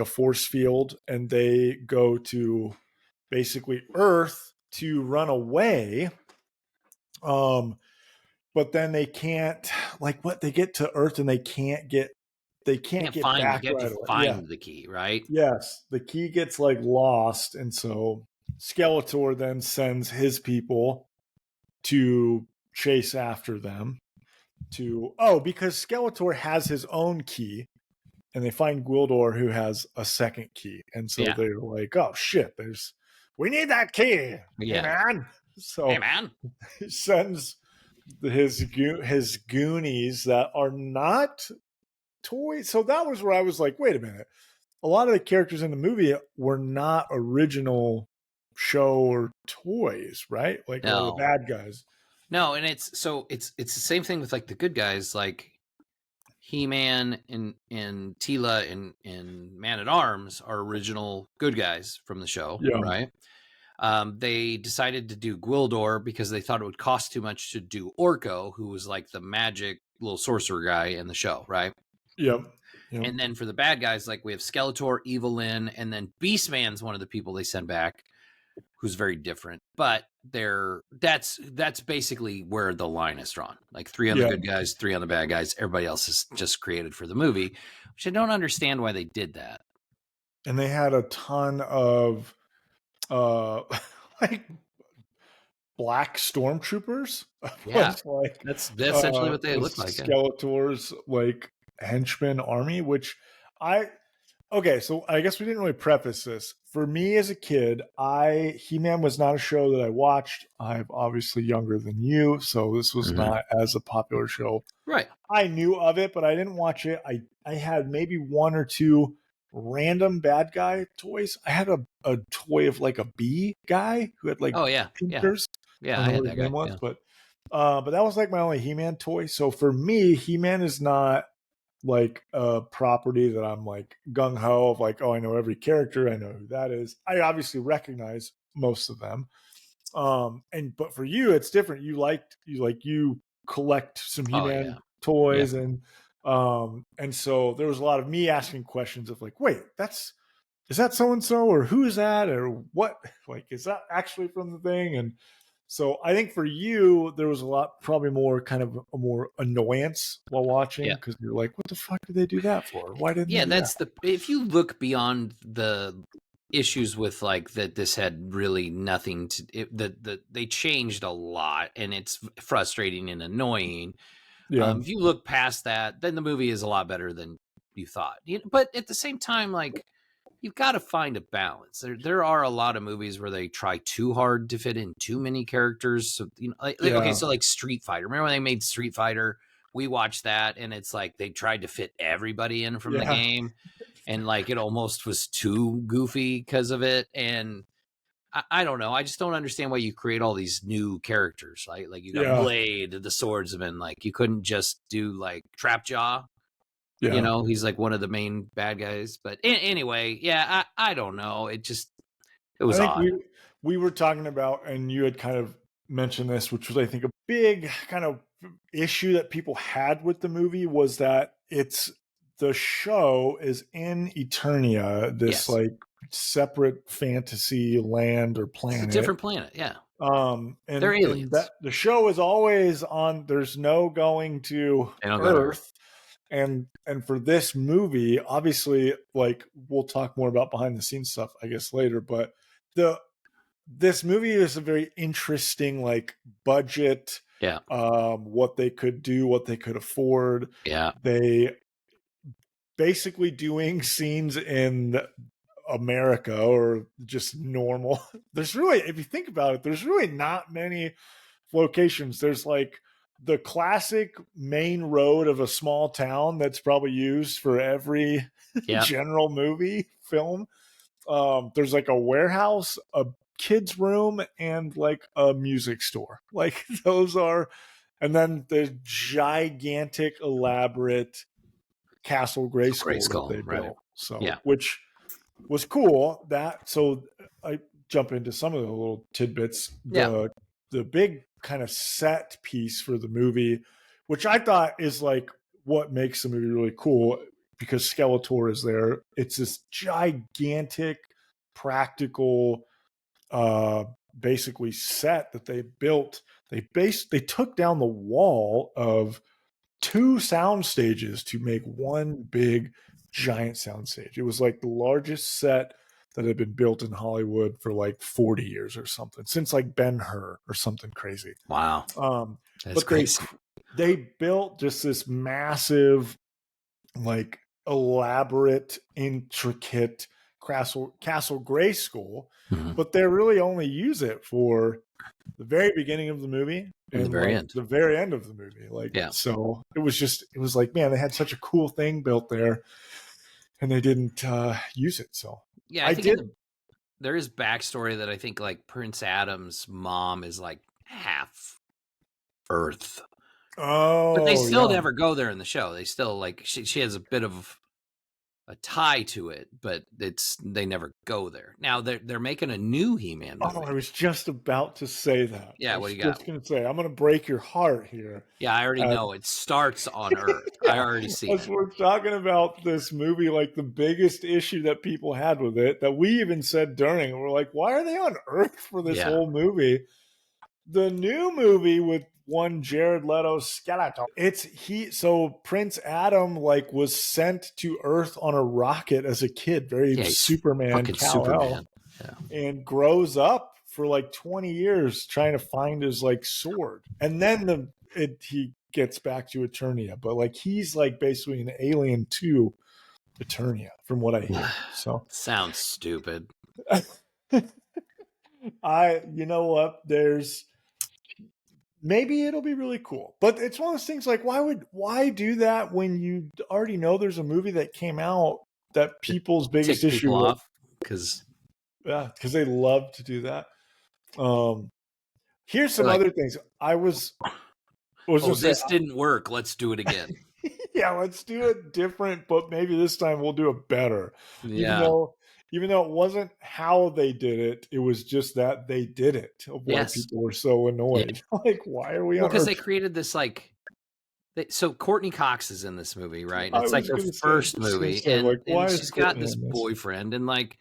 force field, and they go to basically Earth to run away. But then they can't, like, they get to Earth and they can't get find back you have to find the key, right? Yes, the key gets like lost, and so Skeletor then sends his people to chase after them because Skeletor has his own key, and they find Gwildor, who has a second key, and so they're like, oh shit, we need that key, hey, man. So hey, man, he sends his Goonies that are not toys. So that was where I was like, wait a minute. A lot of the characters in the movie were not original show or toys, right? Like all the bad guys. No, and it's the same thing with like the good guys, like He-Man and Tila and Man at Arms are original good guys from the show, Yeah. right? They decided to do Gwildor because they thought it would cost too much to do Orko, who was like the magic little sorcerer guy in the show, right? Yep. Yep. And then for the bad guys, like we have Skeletor, Evelyn, and then Beastman's one of the people they send back, who's very different. But that's basically where the line is drawn. Like 3 on the Yeah. good guys, 3 on the bad guys. Everybody else is just created for the movie, which I don't understand why they did that. And they had a ton of like black stormtroopers. Yeah, Was like that's essentially what they look like. Yeah. Skeletor's like henchman army, which I okay, so I guess we didn't really preface this. For me as a kid, He-Man was not a show that I watched. I'm obviously younger than you, so this was not as a popular show. Right. I knew of it, but I didn't watch it. I had maybe one or two random bad guy toys. I had a toy of like a bee guy who had like pincers. Yeah, I don't I know had what that his name guy. was, Yeah. but that was like my only He-Man toy. So for me, He-Man is not like a property that I'm like gung ho of like, oh, I know every character, I know who that is. I obviously recognize most of them. But for you, it's different. You collect some Oh yeah. He-Man toys and so there was a lot of me asking questions of like, wait, is that so and so or who is that or what? Like, is that actually from the thing? And so I think for you, there was a lot, probably more kind of a more annoyance while watching because you're like, what the fuck did they do that for? Why didn't they do that's that? if you look beyond the issues with like that this had really nothing to that they changed a lot and it's frustrating and annoying. Yeah. If you look past that, then the movie is a lot better than you thought. But at the same time, like you've got to find a balance. There are a lot of movies where they try too hard to fit in too many characters. So okay, so like Street Fighter. Remember when they made Street Fighter? We watched that, and it's like they tried to fit everybody in from the Yeah. game, and like it almost was too goofy because of it. And I don't know. I just don't understand why you create all these new characters. Like you got Yeah. Blade, the swordsman. Like you couldn't just do like Trapjaw. Yeah. He's like one of the main bad guys. But anyway, yeah, I don't know. It I was think odd. we were talking about, and you had kind of mentioned this, which was I think a big kind of issue that people had with the movie was that the show is in Eternia, this like separate fantasy land or It's a planet. different planet, yeah. They're And aliens. that the show is always on. There's no going to Earth. And for this movie, obviously, like we'll talk more about behind the scenes stuff, I guess, later. But this movie is a very interesting, like budget. Yeah. What they could do, what they could afford. Yeah. They basically doing scenes in America or just normal. There's really, if you think about it, there's really not many locations. There's like the classic main road of a small town that's probably used for every general movie film. There's like a warehouse, a kid's room, and like a music store. Like those are, and then the gigantic, elaborate Castle Grayskull that they right. built. So, which was cool. So I jump into some of the little tidbits. The big kind of set piece for the movie, which I thought is like what makes the movie really cool because Skeletor is there. It's this gigantic practical basically set that they built. They took down the wall of 2 sound stages to make one big giant sound stage. It was like the largest set that had been built in Hollywood for like 40 years or something, since like Ben-Hur or something crazy. Wow. That's but crazy. They built just this massive, like elaborate, intricate Castle Grayskull, but they really only use it for the very beginning of the movie and the very end. The very end of the movie. So it was like, man, they had such a cool thing built there and they didn't use it. So yeah, I think there is backstory that I think like Prince Adam's mom is like half Earth. Oh, but they still never go there in the show. They still like she has a bit of a tie to it, but they never go there. Now they're making a new He-Man movie. Oh, I was just about to say that. Yeah, what do you got? Just gonna say, I'm gonna break your heart here. Yeah, I already know it starts on Earth. Yeah, I already see it. We're talking about this movie, like the biggest issue that people had with it, that we even said during, we're like, why are they on Earth for this whole movie? The new movie with one Jared Leto's Skeletor. So Prince Adam like was sent to Earth on a rocket as a kid, very Superman, Kal-El, and grows up for like 20 years trying to find his like sword, and then he gets back to Eternia, but like he's like basically an alien to Eternia, from what I hear. So sounds stupid. You know what? Maybe it'll be really cool, but it's one of those things like why do that when you already know there's a movie that came out that people's biggest issue off because they love to do that. Here's some other things. This didn't work. Let's do it again. Yeah, let's do it different, but maybe this time we'll do it better. Yeah. Even though it wasn't how they did it, it was just that they did it. Why people were so annoyed. Yeah. Like, why are we on Earth? Because they created this like. So Courtney Cox is in this movie, right? And it's like her first movie, and she's got this boyfriend, and like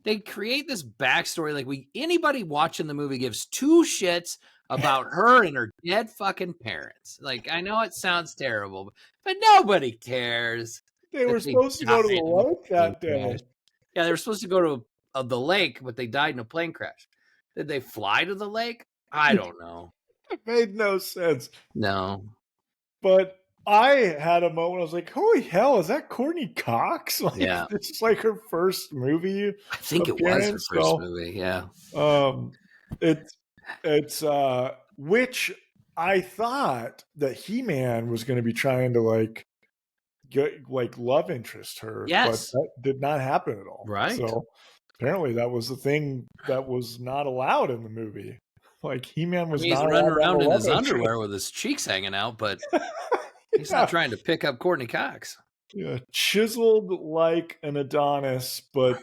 they create this backstory. Like anybody watching the movie gives two shits about her and her dead fucking parents. Like I know it sounds terrible, but nobody cares. They were supposed to go to the lake that day. Yeah, they were supposed to go to the lake, but they died in a plane crash. Did they fly to the lake? I don't know. It made no sense. No. But I had a moment. I was like, "Holy hell, is that Courtney Cox?" Like, yeah, this is like her first movie. I think it was her first movie. Yeah. It's which I thought that He-Man was going to be trying to get love interest her. Yes, but that did not happen at all. Right. So apparently that was the thing that was not allowed in the movie. Like He-Man was not running around in his underwear with his cheeks hanging out, but he's not trying to pick up Courtney Cox. Yeah, chiseled like an Adonis, but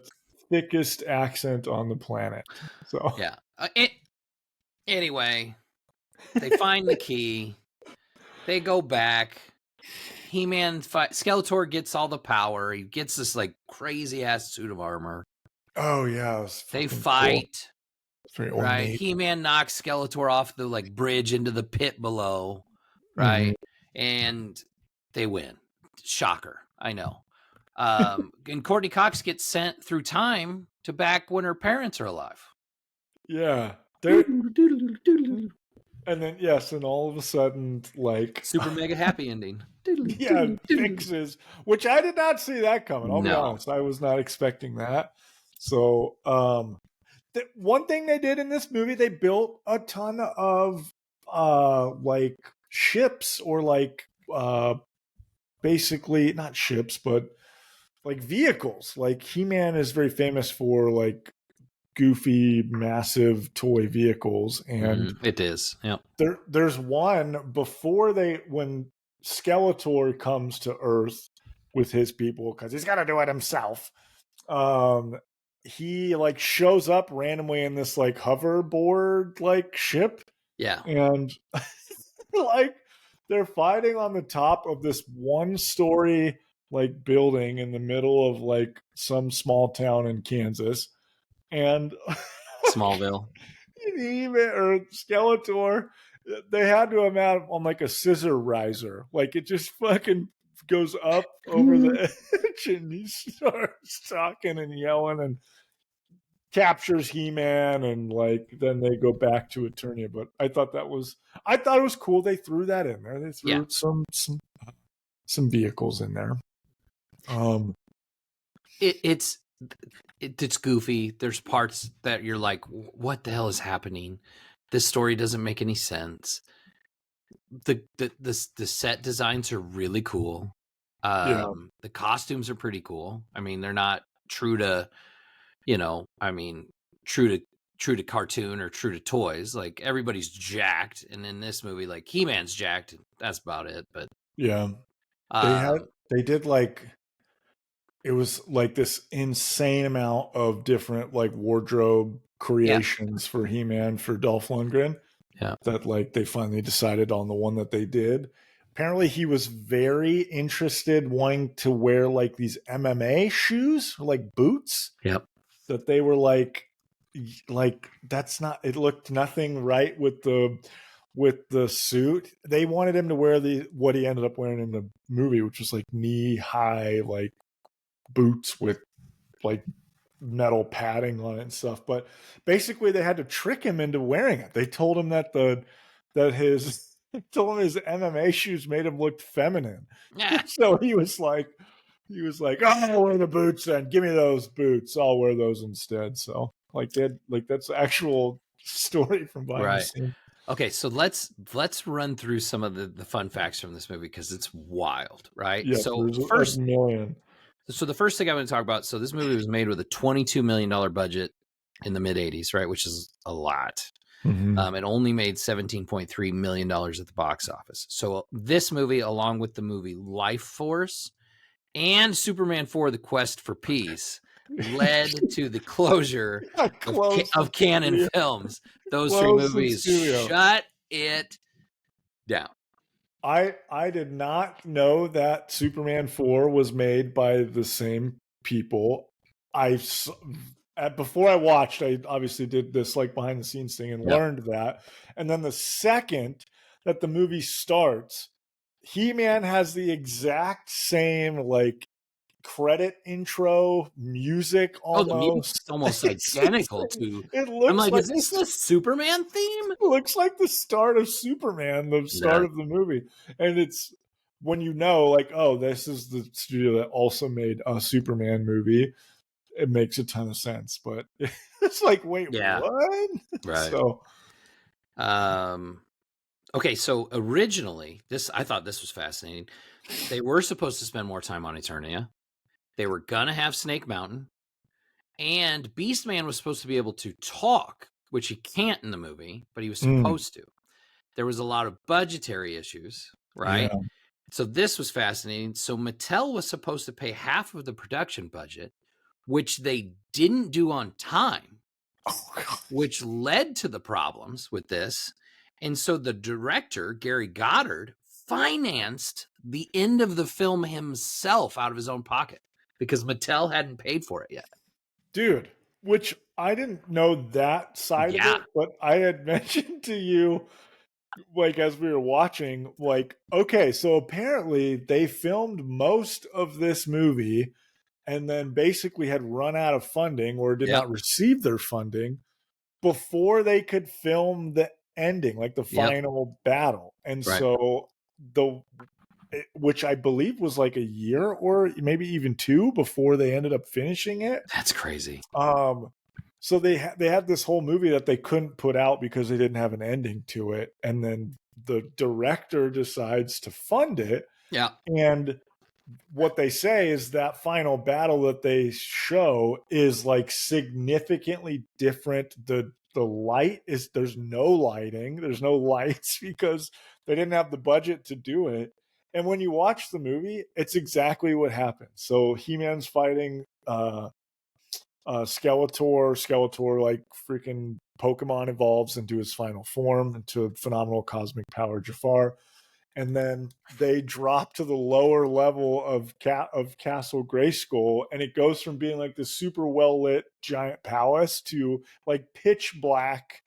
thickest accent on the planet. So yeah. Anyway, they find the key. They go back. He-Man Skeletor gets all the power. He gets this like crazy ass suit of armor. Oh yeah, they fight. Cool. Very right. ornate. He-Man knocks Skeletor off the like bridge into the pit below. Right. Mm-hmm. And they win. Shocker. I know. And Courtney Cox gets sent through time to back when her parents are alive. Yeah. And then and all of a sudden, like super mega happy ending. Yeah, fixes, which I did not see that coming. I'll be honest, I was not expecting that. So, one thing they did in this movie, they built a ton of like ships or like basically not ships, but like vehicles. Like He-Man is very famous for like goofy, massive toy vehicles, and it is. Yeah. There's one when Skeletor comes to Earth with his people because he's got to do it himself. He like shows up randomly in this like hoverboard like ship. Yeah. And like they're fighting on the top of this one-story like building in the middle of like some small town in Kansas. And Smallville. Or Skeletor, they had to have had on like a scissor riser. Like it just fucking goes up over the edge, and he starts talking and yelling and captures He-Man, and like then they go back to Eternia. But I thought it was cool. They threw that in there. They threw some vehicles in there. It's goofy. There's parts that you're like, what the hell is happening? This story doesn't make any sense. The set designs are really cool. The costumes are pretty cool. I mean, they're not true to true to cartoon or true to toys. Like everybody's jacked, and in this movie, like He-Man's jacked. That's about it. But Yeah. um, They did like, it was like this insane amount of different like wardrobe yeah, creations for He-Man for Dolph Lundgren yeah, that like they finally decided on the one that they did. Apparently he was very interested wanting to wear like these MMA shoes, like boots, yep, that they were like that's not, it looked nothing right with the suit. They wanted him to wear the what he ended up wearing in the movie, which was like knee high like boots with like metal padding on it and stuff. But basically they had to trick him into wearing it. They told him that his told him his MMA shoes made him look feminine. yeah, So he was like, oh, I'll wear the boots then. Give me those boots. I'll wear those instead. So like that's actual story from behind the right. scenes. Okay, so let's run through some of the fun facts from this movie because it's wild, right? Yeah, So there's a first, million. so the first thing I want to talk about. So this movie was made with a $22 million budget in the mid '80s, right? Which is a lot. Mm-hmm. It only made $17.3 million at the box office. So this movie, along with the movie Life Force and Superman 4: The Quest for Peace, led to the closure of Canon Films. Those three Close the movies studio. shut it down. I did not know that Superman 4 was made by the same people. Before I watched, I obviously did this like behind the scenes thing and Yep. learned that. And then the second that the movie starts, He-Man has the exact same like credit intro music Oh, the music's almost. almost identical to. It I'm looks like, like is this the Superman theme? looks like the start of Superman, the start Yeah. of the movie. And it's when you know, like, oh, this is the studio that also made a Superman movie, it makes a ton of sense. But it's like, wait, Yeah. what? Right. So, Okay, so originally, I thought this was fascinating. They were supposed to spend more time on Eternia. They were gonna have Snake Mountain, and Beastman was supposed to be able to talk, which he can't in the movie, but he was supposed to. There was a lot of budgetary issues, yeah. right? So this was fascinating. So Mattel was supposed to pay half of the production budget, which they didn't do on time, which led to the problems with this. And so the director, Gary Goddard, financed the end of the film himself out of his own pocket because Mattel hadn't paid for it yet. Dude, which I didn't know that side of Yeah. it, but I had mentioned to you like as we were watching, like, okay, so apparently they filmed most of this movie and then basically had run out of funding or did Yep. not receive their funding before they could film the ending, like the Yep. final battle. And Right. so which I believe was like a year or maybe even two before they ended up finishing it. That's crazy. So they had this whole movie that they couldn't put out because they didn't have an ending to it, and then the director decides to fund it. Yeah. And what they say is that final battle that they show is like significantly different. The light is, there's no lighting, there's no lights because they didn't have the budget to do it. And when you watch the movie, it's exactly what happens. So He-Man's fighting Skeletor like freaking Pokemon evolves into his final form, into a phenomenal cosmic power Jafar. And then they drop to the lower level of Castle Grayskull, and it goes from being like this super well lit giant palace to like pitch black,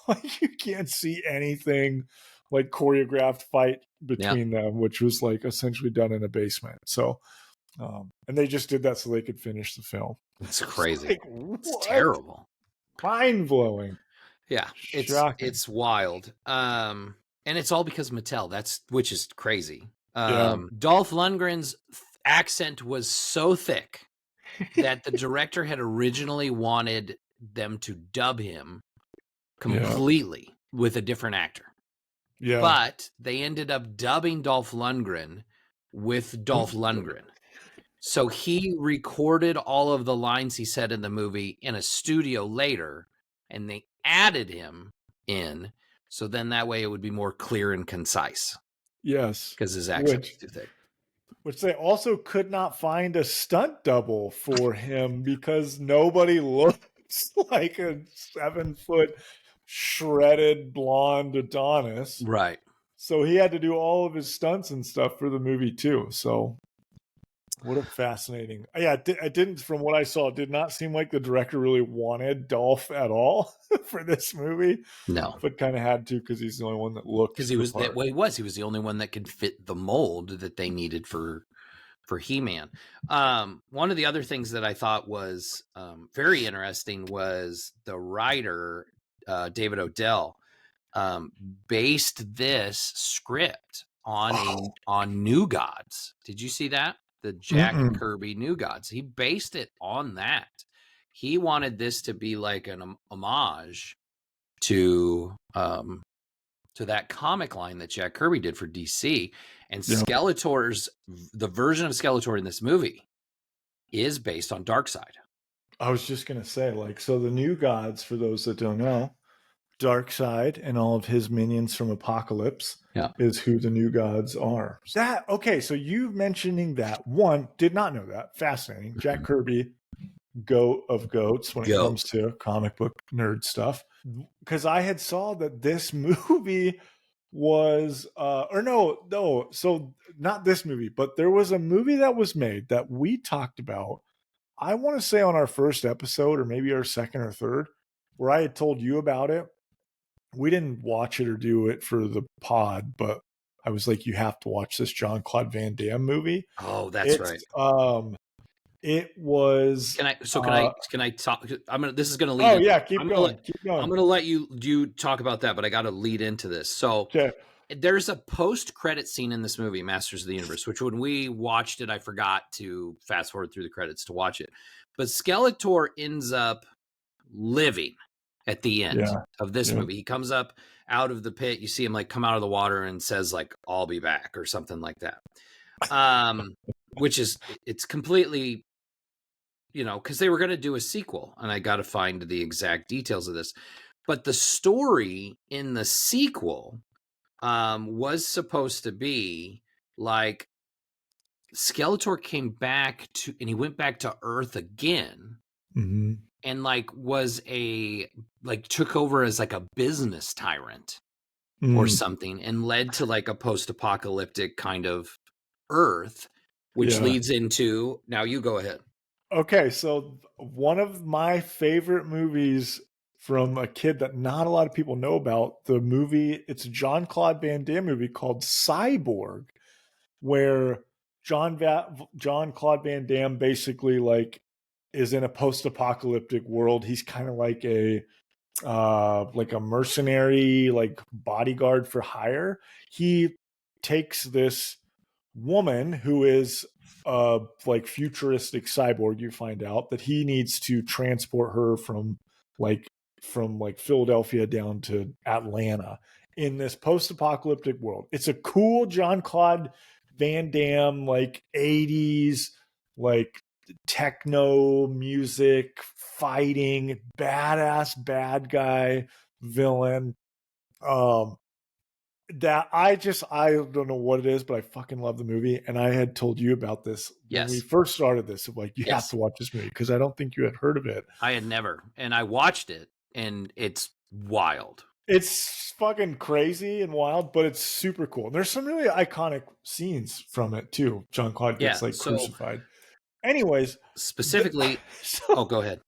like you can't see anything, like choreographed fight between them, which was like essentially done in a basement. So, and they just did that so they could finish the film. It's crazy. Like, it's terrible. Mind blowing. Yeah, Shocking. it's wild. And it's all because Mattel. Which is crazy. Yeah. Dolph Lundgren's accent was so thick that the director had originally wanted them to dub him completely with a different actor. Yeah. But they ended up dubbing Dolph Lundgren with Dolph Lundgren. So he recorded all of the lines he said in the movie in a studio later and they added him in. So then that way it would be more clear and concise. Yes. Because his accent was too thick. Which they also could not find a stunt double for him because nobody looks like a 7-foot shredded blonde Adonis. Right. So he had to do all of his stunts and stuff for the movie too. So what a fascinating. Yeah, it didn't, from what I saw, it did not seem like the director really wanted Dolph at all for this movie. No. But kind of had to because he's the only one that looked. Because he was that way. He was the only one that could fit the mold that they needed for He-Man. One of the other things that I thought was very interesting was the writer, David Odell, based this script on New Gods. Did you see that? The Jack Kirby New Gods. He based it on that. He wanted this to be like an homage to that comic line that Jack Kirby did for DC. And Skeletor's, the version of Skeletor in this movie is based on Darkseid. I was just going to say, like, so the New Gods, for those that don't know, Darkseid and all of his minions from Apocalypse is who the New Gods are. Okay, so you mentioning that, one, did not know that. Fascinating. Jack Kirby, goat of goats when it comes to comic book nerd stuff. Because I had saw that this movie was so not this movie, but there was a movie that was made that we talked about, I want to say on our first episode or maybe our second or third, where I had told you about it. We didn't watch it or do it for the pod, but I was like, you have to watch this Jean-Claude Van Damme movie. Oh, that's right. It was. Can I talk? This is gonna lead. Oh yeah, keep going. I'm gonna let you talk about that, but I got to lead into this. So there's a post-credit scene in this movie, Masters of the Universe, which when we watched it, I forgot to fast forward through the credits to watch it. But Skeletor ends up living at the end of this movie. He comes up out of the pit. You see him like come out of the water and says like, "I'll be back" or something like that. Which is, it's completely, because they were going to do a sequel, and I got to find the exact details of this. But the story in the sequel was supposed to be like Skeletor came back and he went back to Earth again, and like took over as like a business tyrant or something, and led to like a post-apocalyptic kind of Earth, which leads into, now you go ahead. Okay, so one of my favorite movies from a kid that not a lot of people know about, the movie, it's a Jean-Claude Van Damme movie called Cyborg, where Jean-Claude Van Damme basically like is in a post-apocalyptic world. He's kind of like a mercenary, like bodyguard for hire. He takes this woman who is like futuristic cyborg. You find out that he needs to transport her from Philadelphia down to Atlanta in this post-apocalyptic world. It's a cool Jean-Claude Van Damme, like 80s, like techno music, fighting, badass bad guy villain. That I don't know what it is, but I fucking love the movie. And I had told you about this when we first started this, of like, you have to watch this movie, because I don't think you had heard of it. I had never, and I watched it, and it's wild. It's fucking crazy and wild, but it's super cool. And there's some really iconic scenes from it too. Jean-Claude gets crucified. Anyways, specifically, go ahead.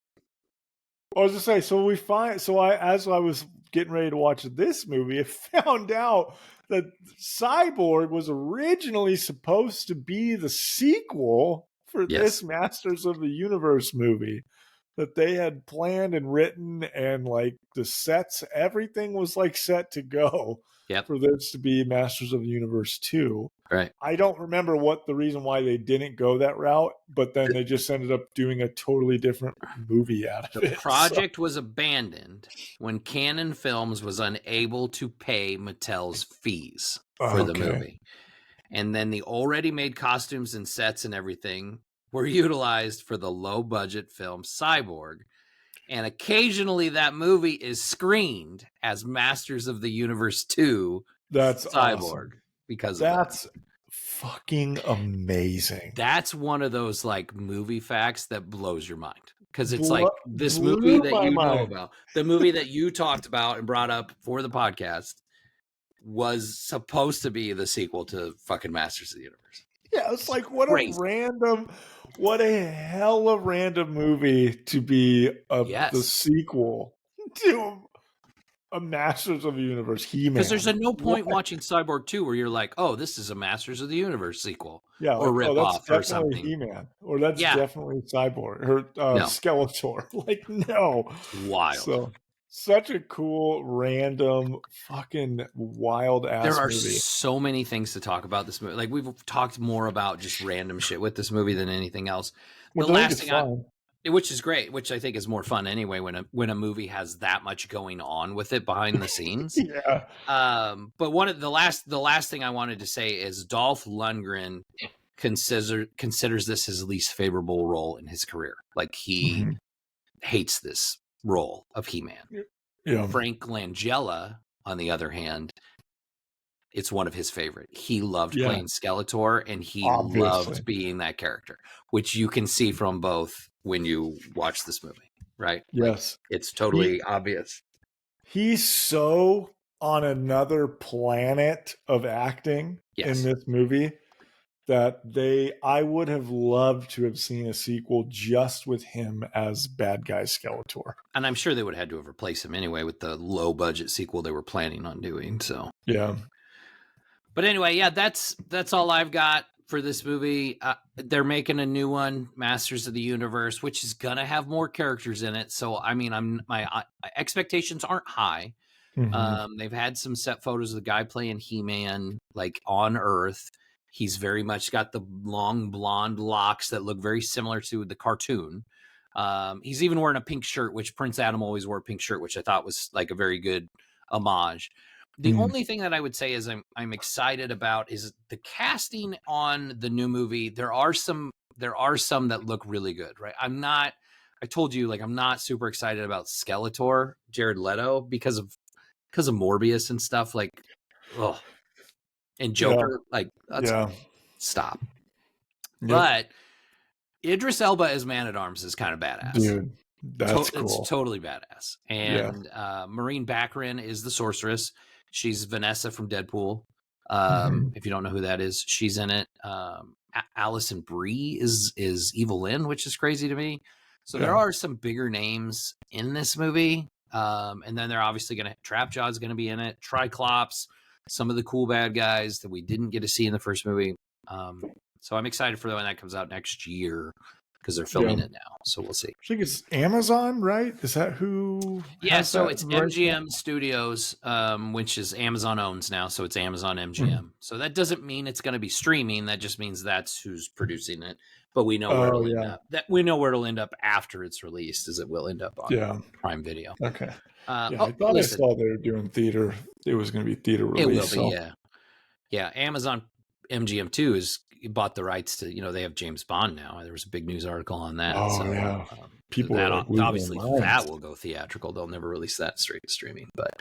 I was just saying, as I was getting ready to watch this movie, I found out that Cyborg was originally supposed to be the sequel for this Masters of the Universe movie that they had planned and written, and like the sets, everything was like set to go for this to be Masters of the Universe 2. Right. I don't remember what the reason why they didn't go that route, but then they just ended up doing a totally different movie out of it. The project was abandoned when Canon Films was unable to pay Mattel's fees for the movie. And then the already made costumes and sets and everything were utilized for the low budget film Cyborg. And occasionally that movie is screened as Masters of the Universe 2 That's Cyborg awesome. because of That's fucking amazing. That's one of those like movie facts that blows your mind. Because it's Blew like this movie that my you know mind. about, the movie that you talked about and brought up for the podcast was supposed to be the sequel to fucking Masters of the Universe. Yeah, it's like what a hell of random movie to be the sequel to a Masters of the Universe He-Man. Because there's no point watching Cyborg 2 where you're like, oh, this is a Masters of the Universe sequel. Yeah, or like, rip that's off or definitely something. He-Man. Or that's definitely Cyborg or No. Skeletor. Like, no. Wild. So such a cool, random, fucking wild ass There are movie. so many things to talk about this movie. Like we've talked more about just random shit with this movie than anything else. Which I think is fun. Which is great, which I think is more fun anyway when a movie has that much going on with it behind the scenes. Yeah. But one of the last thing I wanted to say is Dolph Lundgren considers this his least favorable role in his career. Like he hates this role of He-Man. Yeah. Frank Langella, on the other hand, it's one of his favorite. He loved playing Skeletor, and he loved being that character, which you can see from both when you watch this movie, right? Yes. Like, it's totally obvious. He's so on another planet of acting in this movie that I would have loved to have seen a sequel just with him as bad guy Skeletor. And I'm sure they would have had to have replaced him anyway with the low budget sequel they were planning on doing. So yeah. But anyway, yeah, that's all I've got for this movie. They're making a new one, Masters of the Universe, which is gonna have more characters in it. So I mean, my expectations aren't high. They've had some set photos of the guy playing He-Man, like on Earth. He's very much got the long blonde locks that look very similar to the cartoon. He's even wearing a pink shirt, which Prince Adam always wore a pink shirt, which I thought was like a very good homage. The only thing that I would say is I'm excited about is the casting on the new movie. There are some that look really good, right? I told you, like, I'm not super excited about Skeletor, Jared Leto, because of Morbius and stuff, like, ugh. And Joker, stop. Yep. But Idris Elba as Man-at-Arms is kind of badass. Dude, that's cool. It's totally badass. And Maureen Baccarin is the sorceress. She's Vanessa from Deadpool. If you don't know who that is, she's in it. Allison Brie is Evil Lynn, which is crazy to me. So there are some bigger names in this movie. And then they're obviously going to, Trapjaw is going to be in it. Triclops, some of the cool bad guys that we didn't get to see in the first movie. So I'm excited for when that comes out next year because they're filming it now. So we'll see. I think it's Amazon, right? Is that who? Yeah, so it's MGM Studios, which is Amazon owns now. So it's Amazon MGM. So that doesn't mean it's going to be streaming. That just means that's who's producing it. But we know where it'll end up. We know where it'll end up after it's released, as it will end up on Prime Video. Okay. I thought I saw they were doing theater. It was going to be theater release. It will be, yeah. Amazon MGM 2 bought the rights to, they have James Bond now. There was a big news article on that. People that obviously that will go theatrical. They'll never release that straight to streaming. But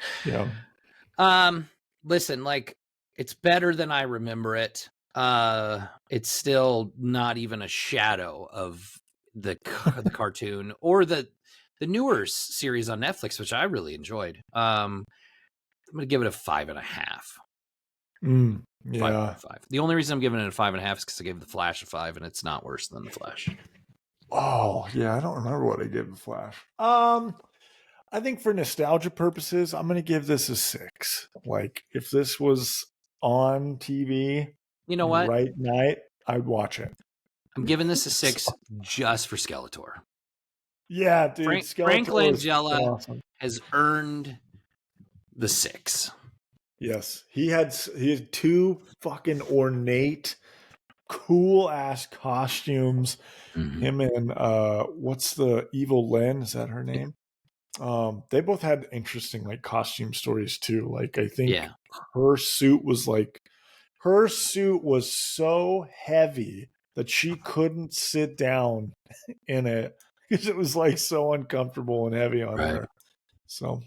listen, like, it's better than I remember it. It's still not even a shadow of the cartoon or the newer series on Netflix, which I really enjoyed. I'm gonna give it a 5.5. 5.5. The only reason I'm giving it a 5.5 is because I gave The Flash a 5, and it's not worse than The Flash. Oh yeah, I don't remember what I gave The Flash. I think for nostalgia purposes, I'm gonna give this a 6. Like, if this was on TV, you know what, right night, I'd watch it. I'm giving this a 6 just for Skeletor. Yeah, dude. Frank Langella has earned the 6. Yes, he had 2 fucking ornate, cool ass costumes. Him and what's the Evil Lynn? Is that her name? They both had interesting like costume stories too. Like, I think her suit was so heavy that she couldn't sit down in it because it was like so uncomfortable and heavy on Right. there. So,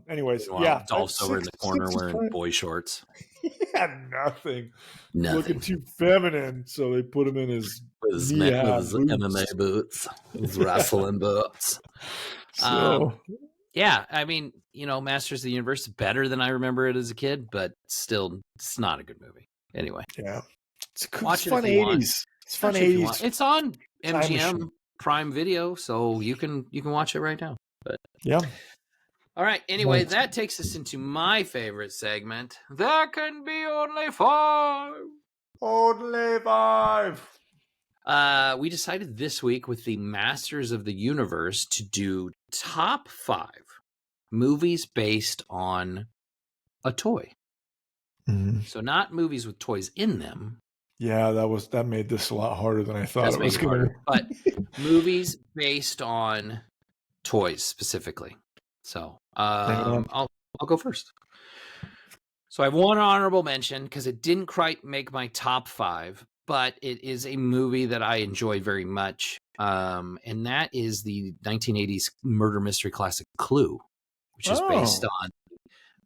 anyways, Meanwhile, yeah, Dolph's over in the corner is wearing fine. boy shorts. Yeah, nothing. Nothing. Looking too feminine, so they put him in his With his knee-high boots. boots. MMA boots, his wrestling boots. So, yeah, I mean, Masters of the Universe is better than I remember it as a kid, but still, it's not a good movie. Anyway, yeah, it's watch it fun if you want. 80s. It's fun Watch it if you want. 80s. It's on Time MGM machine. Prime Video, so you can watch it right now. But Yeah. all right. Anyway, that takes us into my favorite segment. There can be only 5. Only 5. We decided this week with the Masters of the Universe to do top 5 movies based on a toy. Mm-hmm. So not movies with toys in them. Yeah, that made this a lot harder than I thought it was going to be. But movies based on toys specifically. So I'll go first. So I have one honorable mention because it didn't quite make my top 5, but it is a movie that I enjoy very much. And that is the 1980s murder mystery classic Clue, which is based on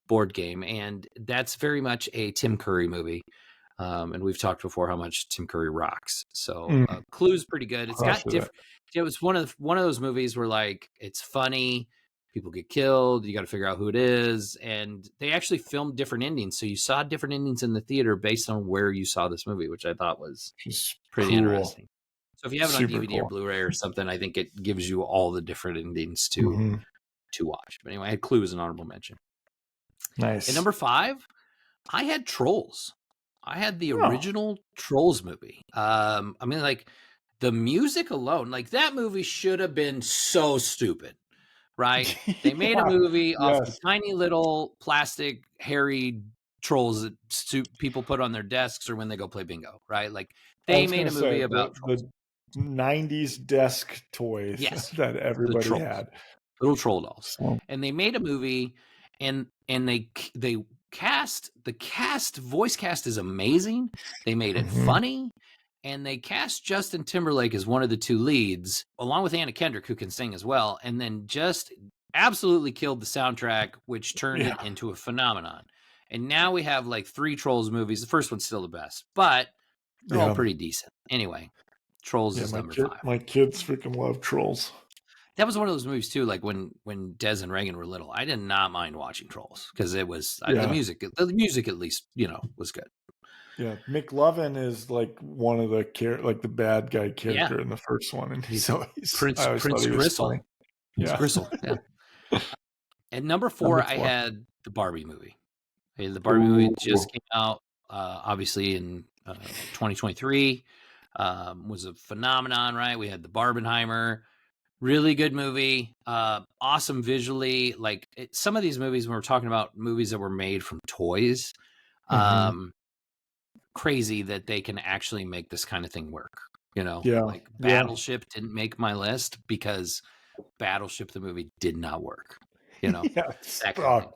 board game. And that's very much a Tim Curry movie. And we've talked before how much Tim Curry rocks. So Clue's pretty good. It's got different. It was one of those movies where like it's funny, people get killed, you got to figure out who it is, and they actually filmed different endings. So you saw different endings in the theater based on where you saw this movie, which I thought was pretty interesting. So if you have it on DVD or Blu-ray or something, I think it gives you all the different endings to watch. But anyway, I had Clue as an honorable mention. Nice. At number 5, I had Trolls. I had the original Trolls movie. I mean, like the music alone, like that movie should have been so stupid, right? They made a movie off the tiny little plastic hairy trolls that people put on their desks or when they go play bingo, right? Like they made a movie about the 90s desk toys that everybody had. Little troll dolls. So. And they made a movie and they voice cast is amazing. They made it funny, and they cast Justin Timberlake as one of the 2 leads, along with Anna Kendrick, who can sing as well, and then just absolutely killed the soundtrack, which turned it into a phenomenon. And now we have like 3 Trolls movies. The first one's still the best, but they're all pretty decent. Anyway, Trolls is number 5. My kids freaking love Trolls. That was one of those movies too. Like when Des and Reagan were little, I did not mind watching Trolls because it was the music. The music, at least, was good. Yeah, McLovin is like one of the bad guy character in the first one, and he's Prince Gristle. Yeah, Gristle. Yeah. At number 4, I had the Barbie movie. The Barbie movie just came out, obviously in 2023. Was a phenomenon, right? We had the Barbenheimer. Really good movie, awesome visually. Like some of these movies, when we're talking about movies that were made from toys, crazy that they can actually make this kind of thing work. Like Battleship didn't make my list because Battleship the movie did not work. That kind of thing.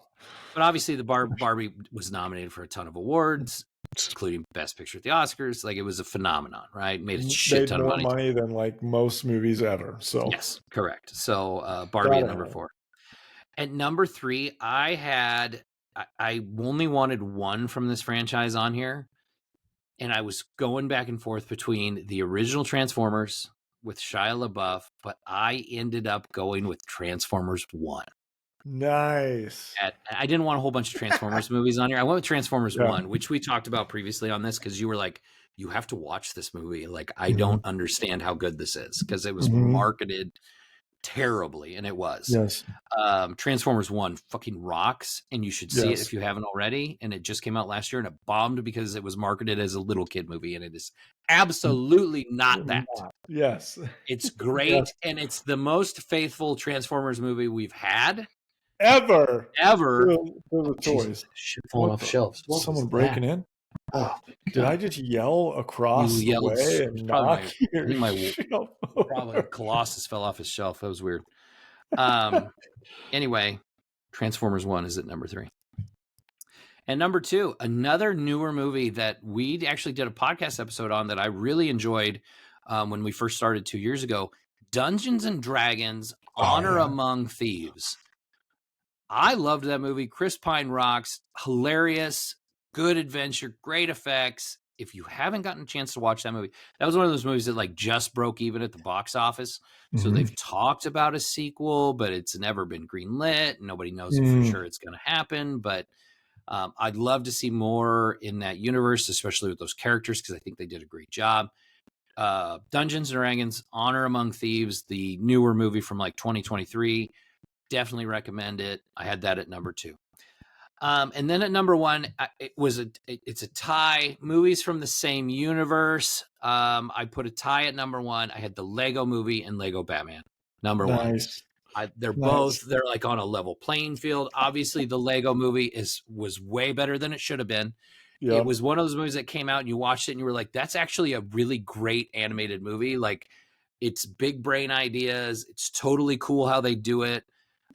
But obviously, the Barbie was nominated for a ton of awards, including Best Picture at the Oscars. Like it was a phenomenon, right? Made a shit ton of money than like most movies ever. So yes, correct. So Barbie at number 4. At number 3, I only wanted one from this franchise on here, and I was going back and forth between the original Transformers with Shia LaBeouf, but I ended up going with Transformers 1. Nice. I didn't want a whole bunch of Transformers movies on here. I went with Transformers 1, which we talked about previously on this because you were like, you have to watch this movie. Like, I don't understand how good this is because it was marketed terribly, and it was. Yes. Transformers 1 fucking rocks, and you should see it if you haven't already. And it just came out last year, and it bombed because it was marketed as a little kid movie, and it is absolutely not that. Yes. It's great, and it's the most faithful Transformers movie we've had. Ever. Oh, toys. Shit falling off shelves. Someone breaking in? Oh, did I just yell across the way and knock my probably Colossus fell off his shelf. That was weird. Anyway, Transformers 1 is at number 3. And number 2, another newer movie that we actually did a podcast episode on that I really enjoyed when we first started 2 years ago, Dungeons and Dragons: Honor Among Thieves. I loved that movie. Chris Pine rocks. Hilarious, good adventure, great effects. If you haven't gotten a chance to watch that movie, that was one of those movies that like just broke even at the box office. So they've talked about a sequel, but it's never been greenlit. Nobody knows if for sure it's going to happen. But I'd love to see more in that universe, especially with those characters, because I think they did a great job. Dungeons and Dragons: Honor Among Thieves, the newer movie from like 2023. Definitely recommend it. I had that at number 2. And then at number 1, it's a tie. Movies from the same universe. I put a tie at number 1. I had the Lego Movie and Lego Batman, number 1. They're like on a level playing field. Obviously, the Lego Movie was way better than it should have been. Yep. It was one of those movies that came out and you watched it and you were like, that's actually a really great animated movie. Like, it's big brain ideas. It's totally cool how they do it.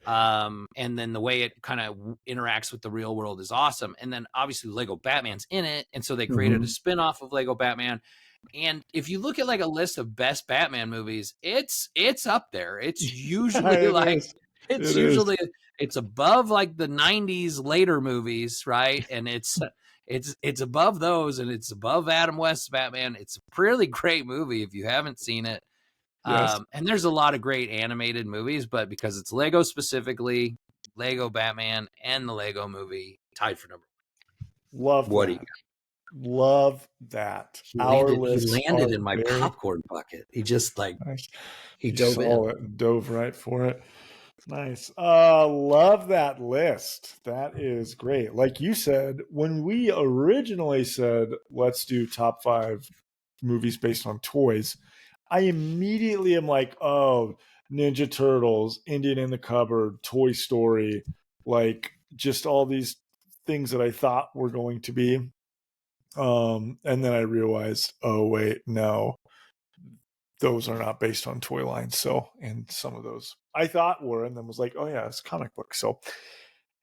And then the way it kind of interacts with the real world is awesome. And then obviously Lego Batman's in it. And so they created a spinoff of Lego Batman. And if you look at like a list of best Batman movies, it's up there. It's usually it's above like the 90s later movies, right? And it's above those, and it's above Adam West's Batman. It's a really great movie if you haven't seen it. Yes. And there's a lot of great animated movies, but because it's Lego specifically, Lego Batman and the Lego Movie tied for number 1. Love what that. Do you got? Love that. He landed in my popcorn bucket. He just like he dove in. It, dove right for it. Nice. Love that list. That is great. Like you said, when we originally said let's do top 5 movies based on toys, I immediately am like, oh, Ninja Turtles, Indian in the Cupboard, Toy Story, like just all these things that I thought were going to be. And then I realized, oh, wait, no, those are not based on toy lines. So, and some of those I thought were, and then was like, oh, yeah, it's comic book. So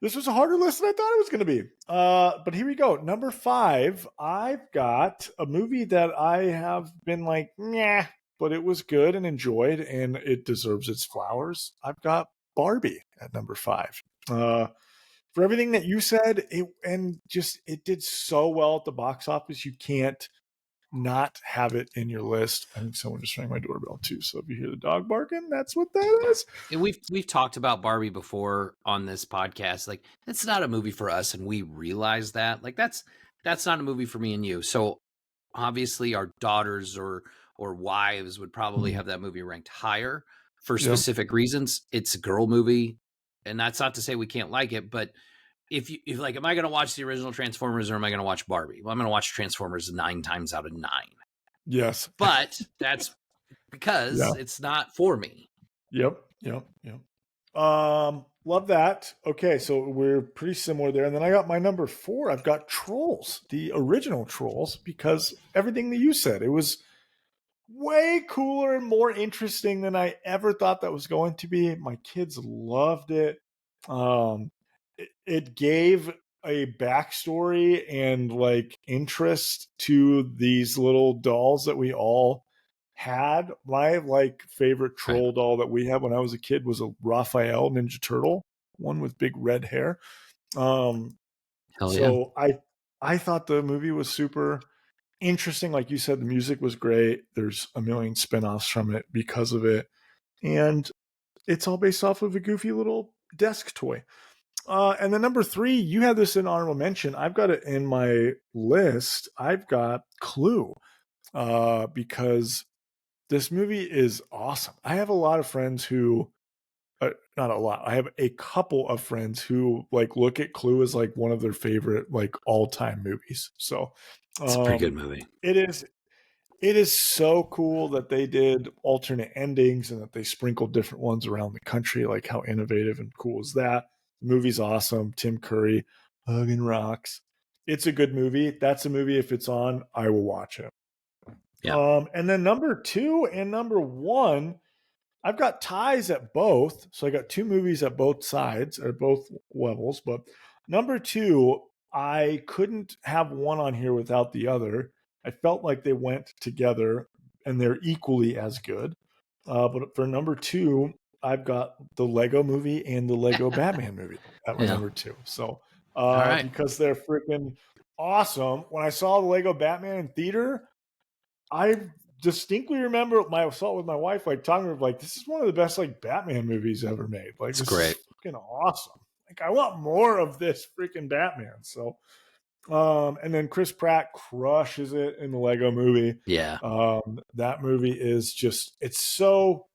this was a harder list than I thought it was going to be. But here we go. Number 5, I've got a movie that I have been like, nah, but it was good and enjoyed, and it deserves its flowers. I've got Barbie at number 5. For everything that you said, it did so well at the box office. You can't not have it in your list. I think someone just rang my doorbell too. So if you hear the dog barking, that's what that is. And we've talked about Barbie before on this podcast. Like, it's not a movie for us, and we realize that. Like, that's not a movie for me and you. So obviously our daughters or wives would probably have that movie ranked higher for specific reasons. It's a girl movie, and that's not to say we can't like it, but if like, am I going to watch the original Transformers or am I going to watch Barbie? Well, I'm going to watch Transformers 9 times out of 9. Yes. But that's because it's not for me. Yep. Love that. Okay, so we're pretty similar there. And then I got my number 4. I've got Trolls, the original Trolls, because everything that you said, it was way cooler and more interesting than I ever thought that was going to be. My kids loved it. It gave a backstory and like interest to these little dolls that we all had. My like favorite troll doll that we had when I was a kid was a Raphael Ninja Turtle, one with big red hair. I thought the movie was super interesting. Like you said, the music was great. There's a million spinoffs from it because of it. And it's all based off of a goofy little desk toy. And then number 3, you had this in honorable mention. I've got it in my list. I've got Clue because this movie is awesome. I have a lot of friends who, not a lot, I have a couple of friends who like look at Clue as like one of their favorite like all-time movies. So it's a pretty good movie. It is so cool that they did alternate endings and that they sprinkled different ones around the country. Like, how innovative and cool is that? The movie's awesome. Tim Curry, hugging rocks. It's a good movie. That's a movie, if it's on, I will watch it. Yeah. And then number 2 and number 1, I've got ties at both. So I got 2 movies at both sides or both levels. But number 2, I couldn't have one on here without the other. I felt like they went together and they're equally as good. But for number 2, I've got the Lego movie and the Lego Batman movie at my number 2. So, All right. because they're freaking awesome. When I saw the Lego Batman in theater, I distinctly remember I saw it with my wife, like talking about like, this is one of the best like Batman movies ever made. Like, It's this great. is freaking awesome. Like, I want more of this freaking Batman. So, and then Chris Pratt crushes it in the Lego movie. Yeah. That movie is just, it's so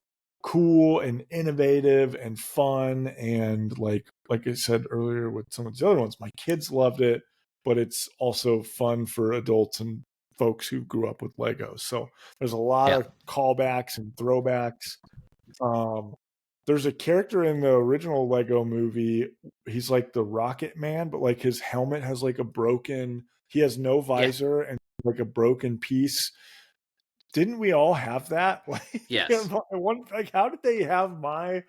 cool and innovative and fun. And like I said earlier with some of the other ones, my kids loved it, but it's also fun for adults and folks who grew up with Legos. So there's a lot of callbacks and throwbacks. There's a character in the original Lego movie. He's like the Rocket Man, but like his helmet has like he has no visor and like a broken piece. Didn't we all have that? Like, Yes. like how did they have my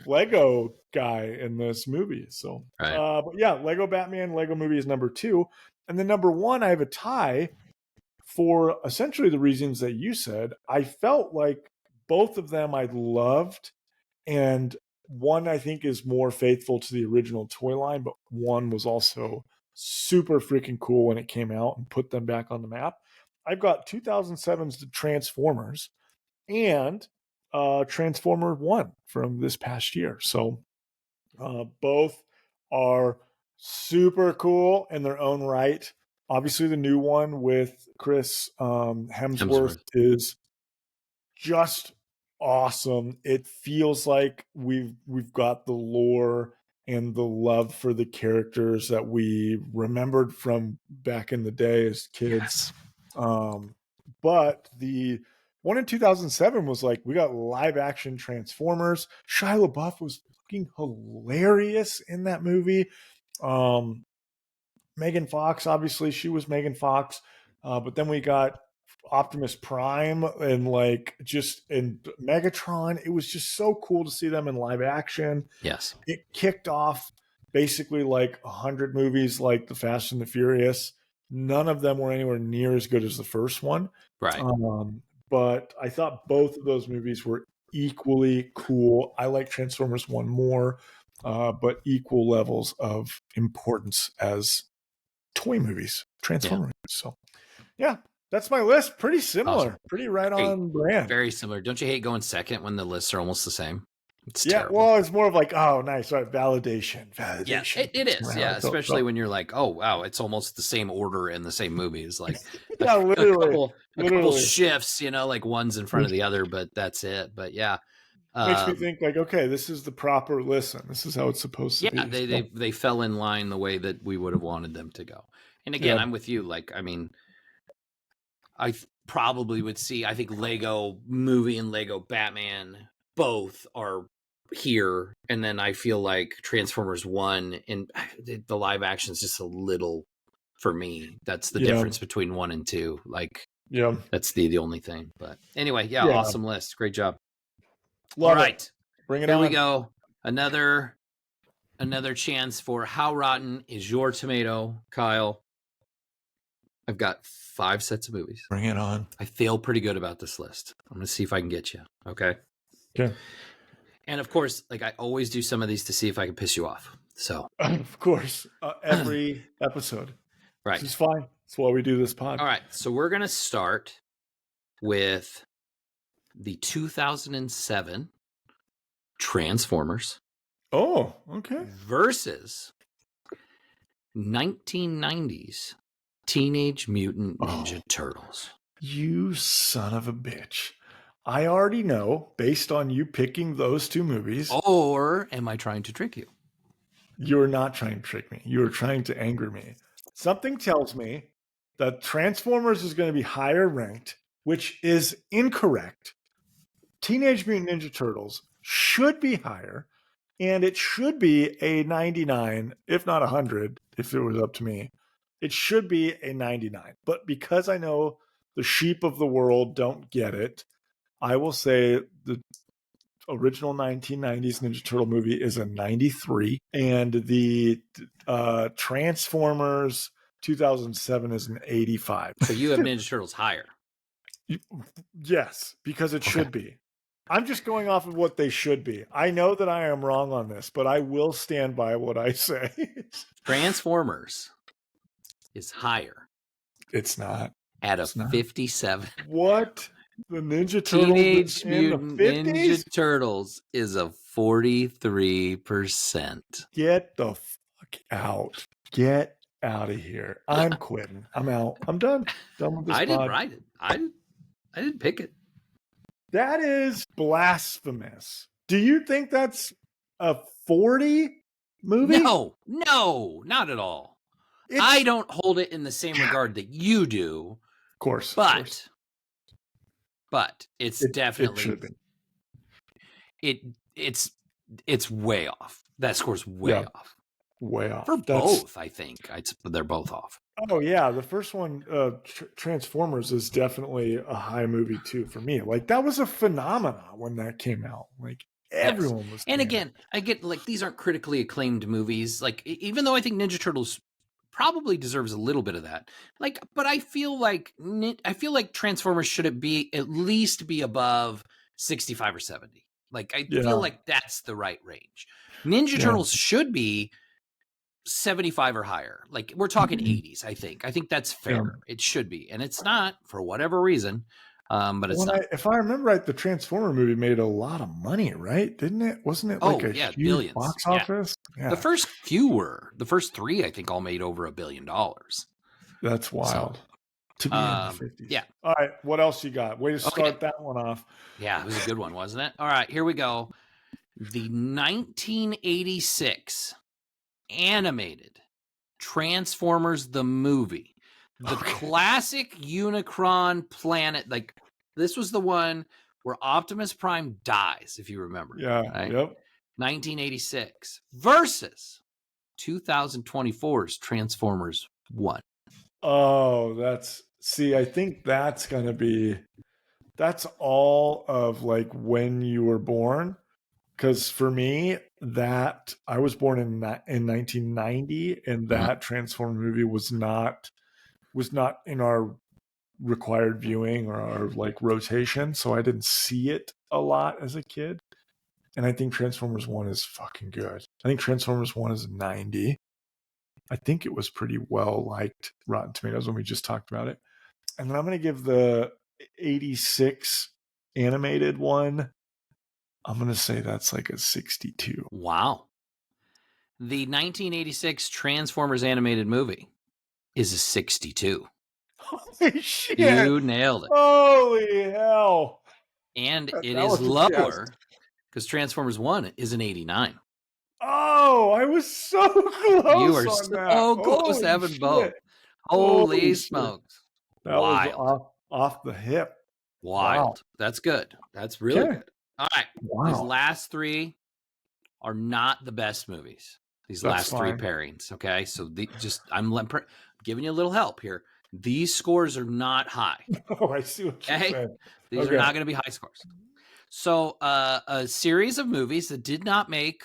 Lego guy in this movie? So, Right. but yeah, Lego Batman, Lego movie is number 2. And then number 1, I have a tie for essentially the reasons that you said. I felt like both of them I loved, and one I think is more faithful to the original toy line, but one was also super freaking cool when it came out and put them back on the map. I've got 2007's Transformers and Transformer 1 from this past year. So both are super cool in their own right. Obviously, the new one with Chris Hemsworth is just awesome. It feels like we've got the lore and the love for the characters that we remembered from back in the day as kids. Yes. But the one in 2007 was like, we got live action Transformers. Shia LaBeouf was fucking hilarious in that movie. Megan Fox, obviously, she was Megan Fox. But then we got Optimus Prime and like just in Megatron. It was just so cool to see them in live action. Yes. It kicked off basically like 100 movies like The Fast and the Furious. None of them were anywhere near as good as the first one. Right. But I thought both of those movies were equally cool. I like Transformers 1 more, but equal levels of importance as toy movies, Transformer movies. So, yeah, that's my list. Pretty similar, awesome. Pretty right on brand. Very similar. Don't you hate going second when the lists are almost the same? It's terrible. Well, it's more of like, oh, nice, right? Validation. Yeah, it is. Yeah, especially when you're like, oh, wow, it's almost the same order in the same movies. Like, yeah, literally, a couple shifts, like one's in front of the other, but that's it. But yeah. Makes me think like, okay, this is the proper listen. This is how it's supposed to be. Yeah, they fell in line the way that we would have wanted them to go. And again, I'm with you. Like, I mean, I probably would see, I think Lego movie and Lego Batman both are here. And then I feel like Transformers 1 and the live action is just a little, for me, that's the difference between 1 and 2. Like, that's the only thing. But anyway, awesome list. Great job. Love All right. It. Bring it on. Here we go. Another chance for how rotten is your tomato, Kyle? I've got 5 sets of movies. Bring it on. I feel pretty good about this list. I'm going to see if I can get you. Okay. And of course, like I always do some of these to see if I can piss you off. So of course, every episode. Right. It's fine. That's why we do this pod. All right. So we're going to start with the 2007 Transformers. Oh, okay. Versus 1990s Teenage Mutant Ninja Turtles. You son of a bitch. I already know, based on you picking those two movies. Or am I trying to trick you? You're not trying to trick me. You're trying to anger me. Something tells me that Transformers is going to be higher ranked, which is incorrect. Teenage Mutant Ninja Turtles should be higher, and it should be a 99, if not 100, if it was up to me. It should be a 99. But because I know the sheep of the world don't get it, I will say the original 1990s Ninja Turtle movie is a 93, and the Transformers 2007 is an 85. So you have Ninja Turtles higher. Yes, because it should be. I'm just going off of what they should be. I know that I am wrong on this, but I will stand by what I say. Transformers is higher. It's not. At It's a not. 57. What? The Ninja Turtles Teenage in the Mutant 50s? Ninja Turtles is a 43%. Get the fuck out. Get out of here. I'm quitting. I'm out. I'm done. Done with this I didn't pod. write it. I didn't pick it. That is blasphemous. Do you think that's a 40 movie? No, not at all. I don't hold it in the same regard that you do. Of course. But it's definitely it should be. It's way off. That score's way off. Way off. For both, I think. They're both off. Oh yeah, the first one, Transformers, is definitely a high movie too for me. Like that was a phenomenon when that came out. Like everyone was. And again, I get like these aren't critically acclaimed movies. Like even though I think Ninja Turtles probably deserves a little bit of that. Like, but I feel like Transformers should at least be above 65 or 70. Like I feel like that's the right range. Ninja Turtles should be 75 or higher. Like we're talking 80s, I think. I think that's fair. It should be. And it's not for whatever reason. But it's not. If I remember right, the Transformer movie made a lot of money, right? Didn't it? Wasn't it like a huge billions. box office? Yeah. The first few were. The first three, I think, all made over $1 billion. That's wild. To be in the 50s. Yeah. All right. What else you got? Way to start that one off. Yeah, it was a good one, wasn't it? All right, here we go. The 1986 animated Transformers the movie. The classic Unicron planet. Like, this was the one where Optimus Prime dies, if you remember. Yeah, right? yep. 1986 versus 2024's Transformers 1. Oh, I think that's going to be, that's all of like when you were born. Because for me, that I was born in 1990, and that Transformer movie was not in our required viewing or our like rotation, so I didn't see it a lot as a kid. And I think Transformers 1 is fucking good. I think Transformers 1 is 90. I think it was pretty well liked, Rotten Tomatoes, when we just talked about it. And then I'm going to give the 86 animated one, I'm going to say that's like a 62. Wow. The 1986 Transformers animated movie is a 62. Holy shit. You nailed it. Holy hell. And it is lower because Transformers 1 is an 89. Oh, I was so close. You are so close to having both. Holy smokes. That was off the hip. Wild. Wow. That's good. That's really good. All right. Wow. These last three are not the best movies. These last three pairings. Okay. So I'm giving you a little help here. These scores are not high. Oh, I see what you're saying. These are not going to be high scores. So a series of movies that did not make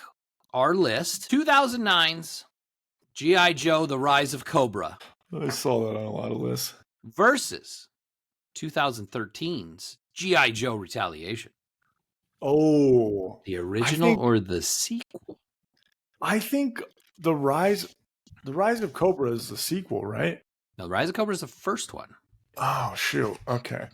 our list. 2009's G.I. Joe, The Rise of Cobra. I saw that on a lot of lists. Versus 2013's G.I. Joe, Retaliation. Oh. The original or the sequel? I think The Rise of Cobra is the sequel, right? No, The Rise of Cobra is the first one. Oh, shoot. Okay.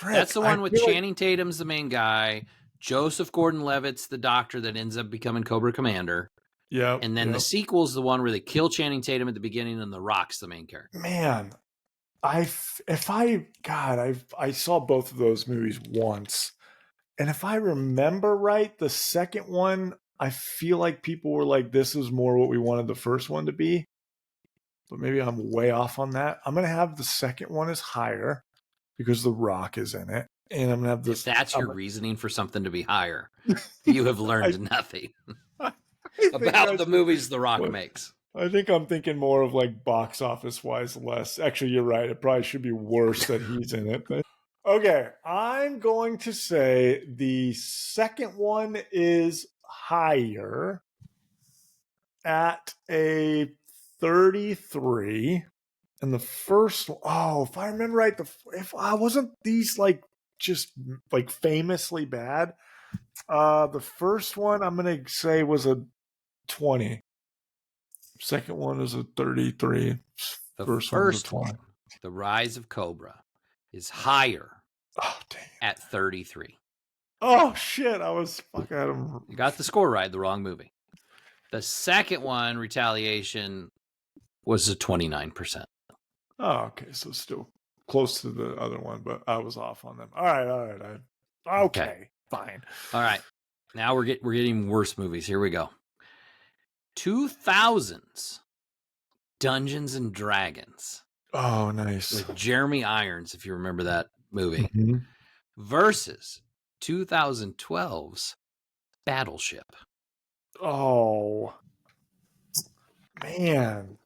That's the one with Channing Tatum's the main guy. Joseph Gordon-Levitt's the doctor that ends up becoming Cobra Commander. Yeah. And then the sequel's the one where they kill Channing Tatum at the beginning and The Rock's the main character. Man, I saw both of those movies once. And if I remember right, the second one, I feel like people were like, this is more what we wanted the first one to be. But maybe I'm way off on that. I'm going to have the second one as higher because The Rock is in it. And I'm going to have this. If that's your reasoning for something to be higher, you have learned nothing about the movies The Rock makes. I think I'm thinking more of like box office wise less. Actually, you're right. It probably should be worse that he's in it. But okay, I'm going to say the second one is higher at a 33. And the first one, if I remember right, if I wasn't these like just like famously bad. The first one I'm going to say was a 20. Second one is a 33. The First one's a first 20. one, The Rise of Cobra, is higher Dang. at 33. Oh, shit. I was fucking at him. You got the score right, the wrong movie. The second one, Retaliation, was a 29%. Oh, okay. So still close to the other one, but I was off on them. All right. Okay. Fine. All right. Now we're getting worse movies. Here we go. 2000s Dungeons and Dragons. Oh, nice. With Jeremy Irons, if you remember that movie. Mm-hmm. Versus 2012's Battleship. Oh, man.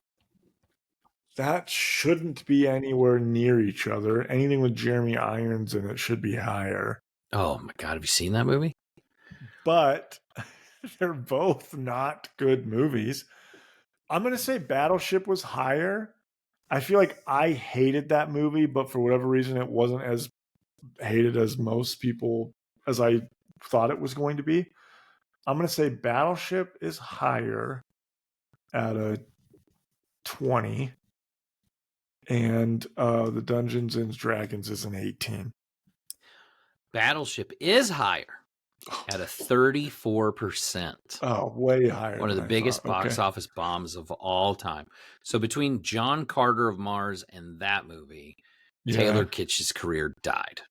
That shouldn't be anywhere near each other. Anything with Jeremy Irons in it should be higher. Oh my God, have you seen that movie? But they're both not good movies. I'm going to say Battleship was higher. I feel like I hated that movie, but for whatever reason, it wasn't as hated as most people as I thought it was going to be. I'm going to say Battleship is higher at a 20. And the Dungeons and Dragons is an 18. Battleship is higher at a 34%. Oh, way higher. One of the biggest box office bombs of all time. So between John Carter of Mars and that movie, Taylor Kitsch's career died.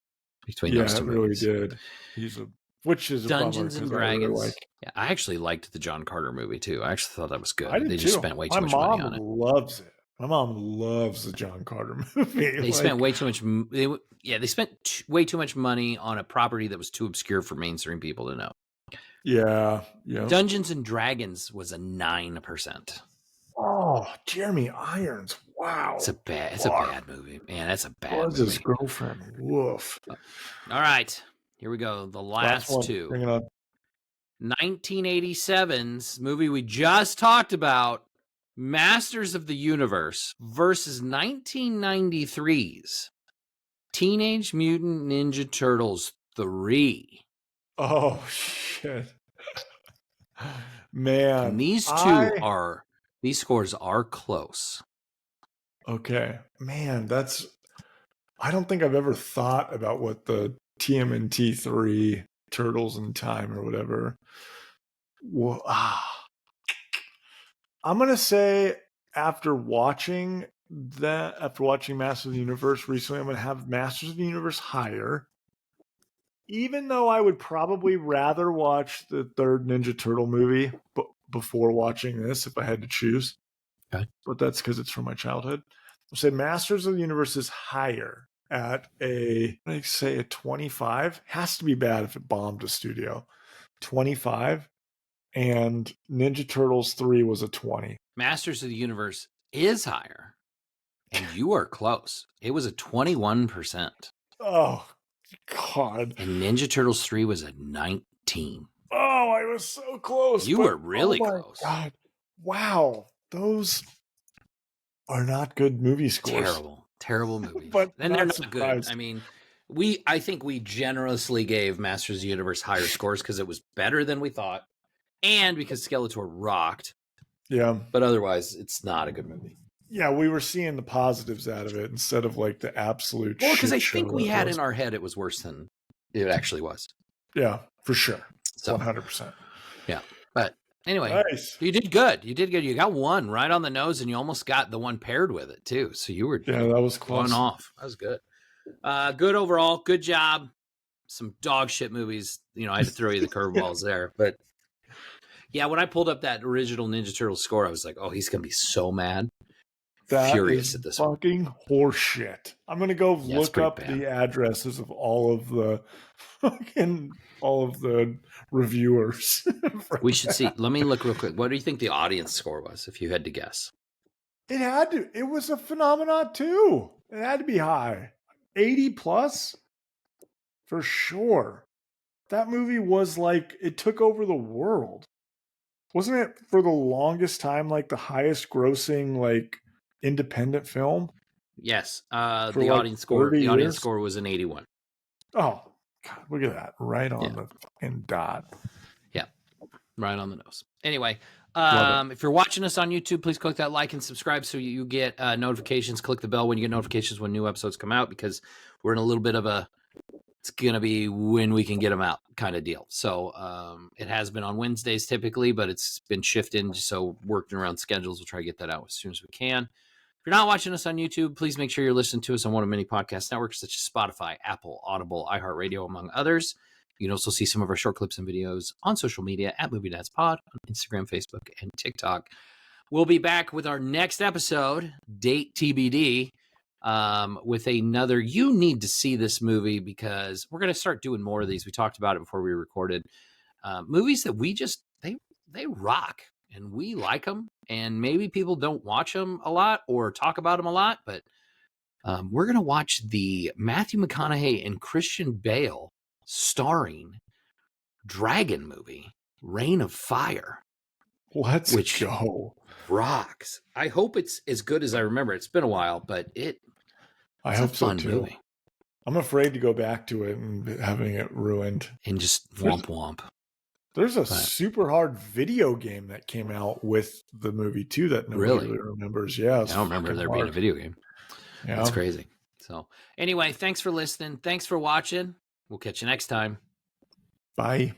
Between those two movies. It really did. Which is Dungeons and Dragons. I really I actually liked the John Carter movie too. I actually thought that was good. They too. just spent way too much money on it. My mom loves it. My mom loves the John Carter movie. They spent way too much. They spent way too much money on a property that was too obscure for mainstream people to know. Yeah. Dungeons and Dragons was a 9%. Oh, Jeremy Irons. Wow. It's a bad movie. Man, that's a bad movie. His girlfriend. Woof. All right. Here we go. The last two. Bring it on. 1987's movie we just talked about, Masters of the Universe, versus 1993's Teenage Mutant Ninja Turtles 3. Oh, shit. Man. And these scores are close. Okay. Man, I don't think I've ever thought about what the TMNT 3 Turtles in Time or whatever. I'm going to say after watching Masters of the Universe recently, I'm going to have Masters of the Universe higher. Even though I would probably rather watch the third Ninja Turtle movie before watching this if I had to choose. Okay. But that's because it's from my childhood. I'll say Masters of the Universe is higher at a 25. Has to be bad if it bombed a studio. 25. And Ninja Turtles 3 was a 20. Masters of the Universe is higher. And you are close. It was a 21%. Oh, God. And Ninja Turtles 3 was a 19. Oh, I was so close. You were really close. God. Wow. Those are not good movie scores. Terrible movies. But and they're not good. I mean, I think we generously gave Masters of the Universe higher scores because it was better than we thought, and because Skeletor rocked. Yeah. But otherwise, it's not a good movie. Yeah, we were seeing the positives out of it instead of like the absolute. Well, because I think we had in our head it was worse than it actually was. Yeah, for sure. So 100%. Yeah, but anyway, nice. You did good. You got one right on the nose, and you almost got the one paired with it too. So you were that was close. Going off. That was good. Good overall. Good job. Some dog shit movies. I had to throw you the curveballs there, but yeah, when I pulled up that original Ninja Turtles score, I was like, oh, he's gonna be so mad. Furious at this fucking horseshit. I'm gonna go look up the addresses of all of the reviewers. We should see. Let me look real quick. What do you think the audience score was, if you had to guess? It was a phenomenon too. It had to be high. 80 plus for sure. That movie was like, it took over the world. Wasn't it for the longest time like the highest grossing like independent film? Yes. The audience score was an 81. Oh, God, look at that. Right on the fucking dot. Yeah. Right on the nose. Anyway, Love it. if you're watching us on YouTube, please click that like and subscribe so you get notifications. Click the bell when you get notifications when new episodes come out, because we're in a little bit of a, it's going to be when we can get them out kind of deal. So it has been on Wednesdays typically, but it's been shifting. So working around schedules, we'll try to get that out as soon as we can. If you're not watching us on YouTube, please make sure you're listening to us on one of many podcast networks such as Spotify, Apple, Audible, iHeartRadio, among others. You can also see some of our short clips and videos on social media at Movie Dads Pod on Instagram, Facebook, and TikTok. We'll be back with our next episode, date TBD, with another. You need to see this movie because we're going to start doing more of these. We talked about it before we recorded. Movies that we just, they rock and we like them. And maybe people don't watch them a lot or talk about them a lot, but we're going to watch the Matthew McConaughey and Christian Bale starring dragon movie, Reign of Fire. Let's go. Rocks. I hope it's as good as I remember. It's been a while, but I hope so too. Movie. I'm afraid to go back to it and having it ruined. And just womp. There's a super hard video game that came out with the movie too that nobody really remembers. Yeah, I don't remember there being a video game. Yeah. That's crazy. So anyway, thanks for listening. Thanks for watching. We'll catch you next time. Bye.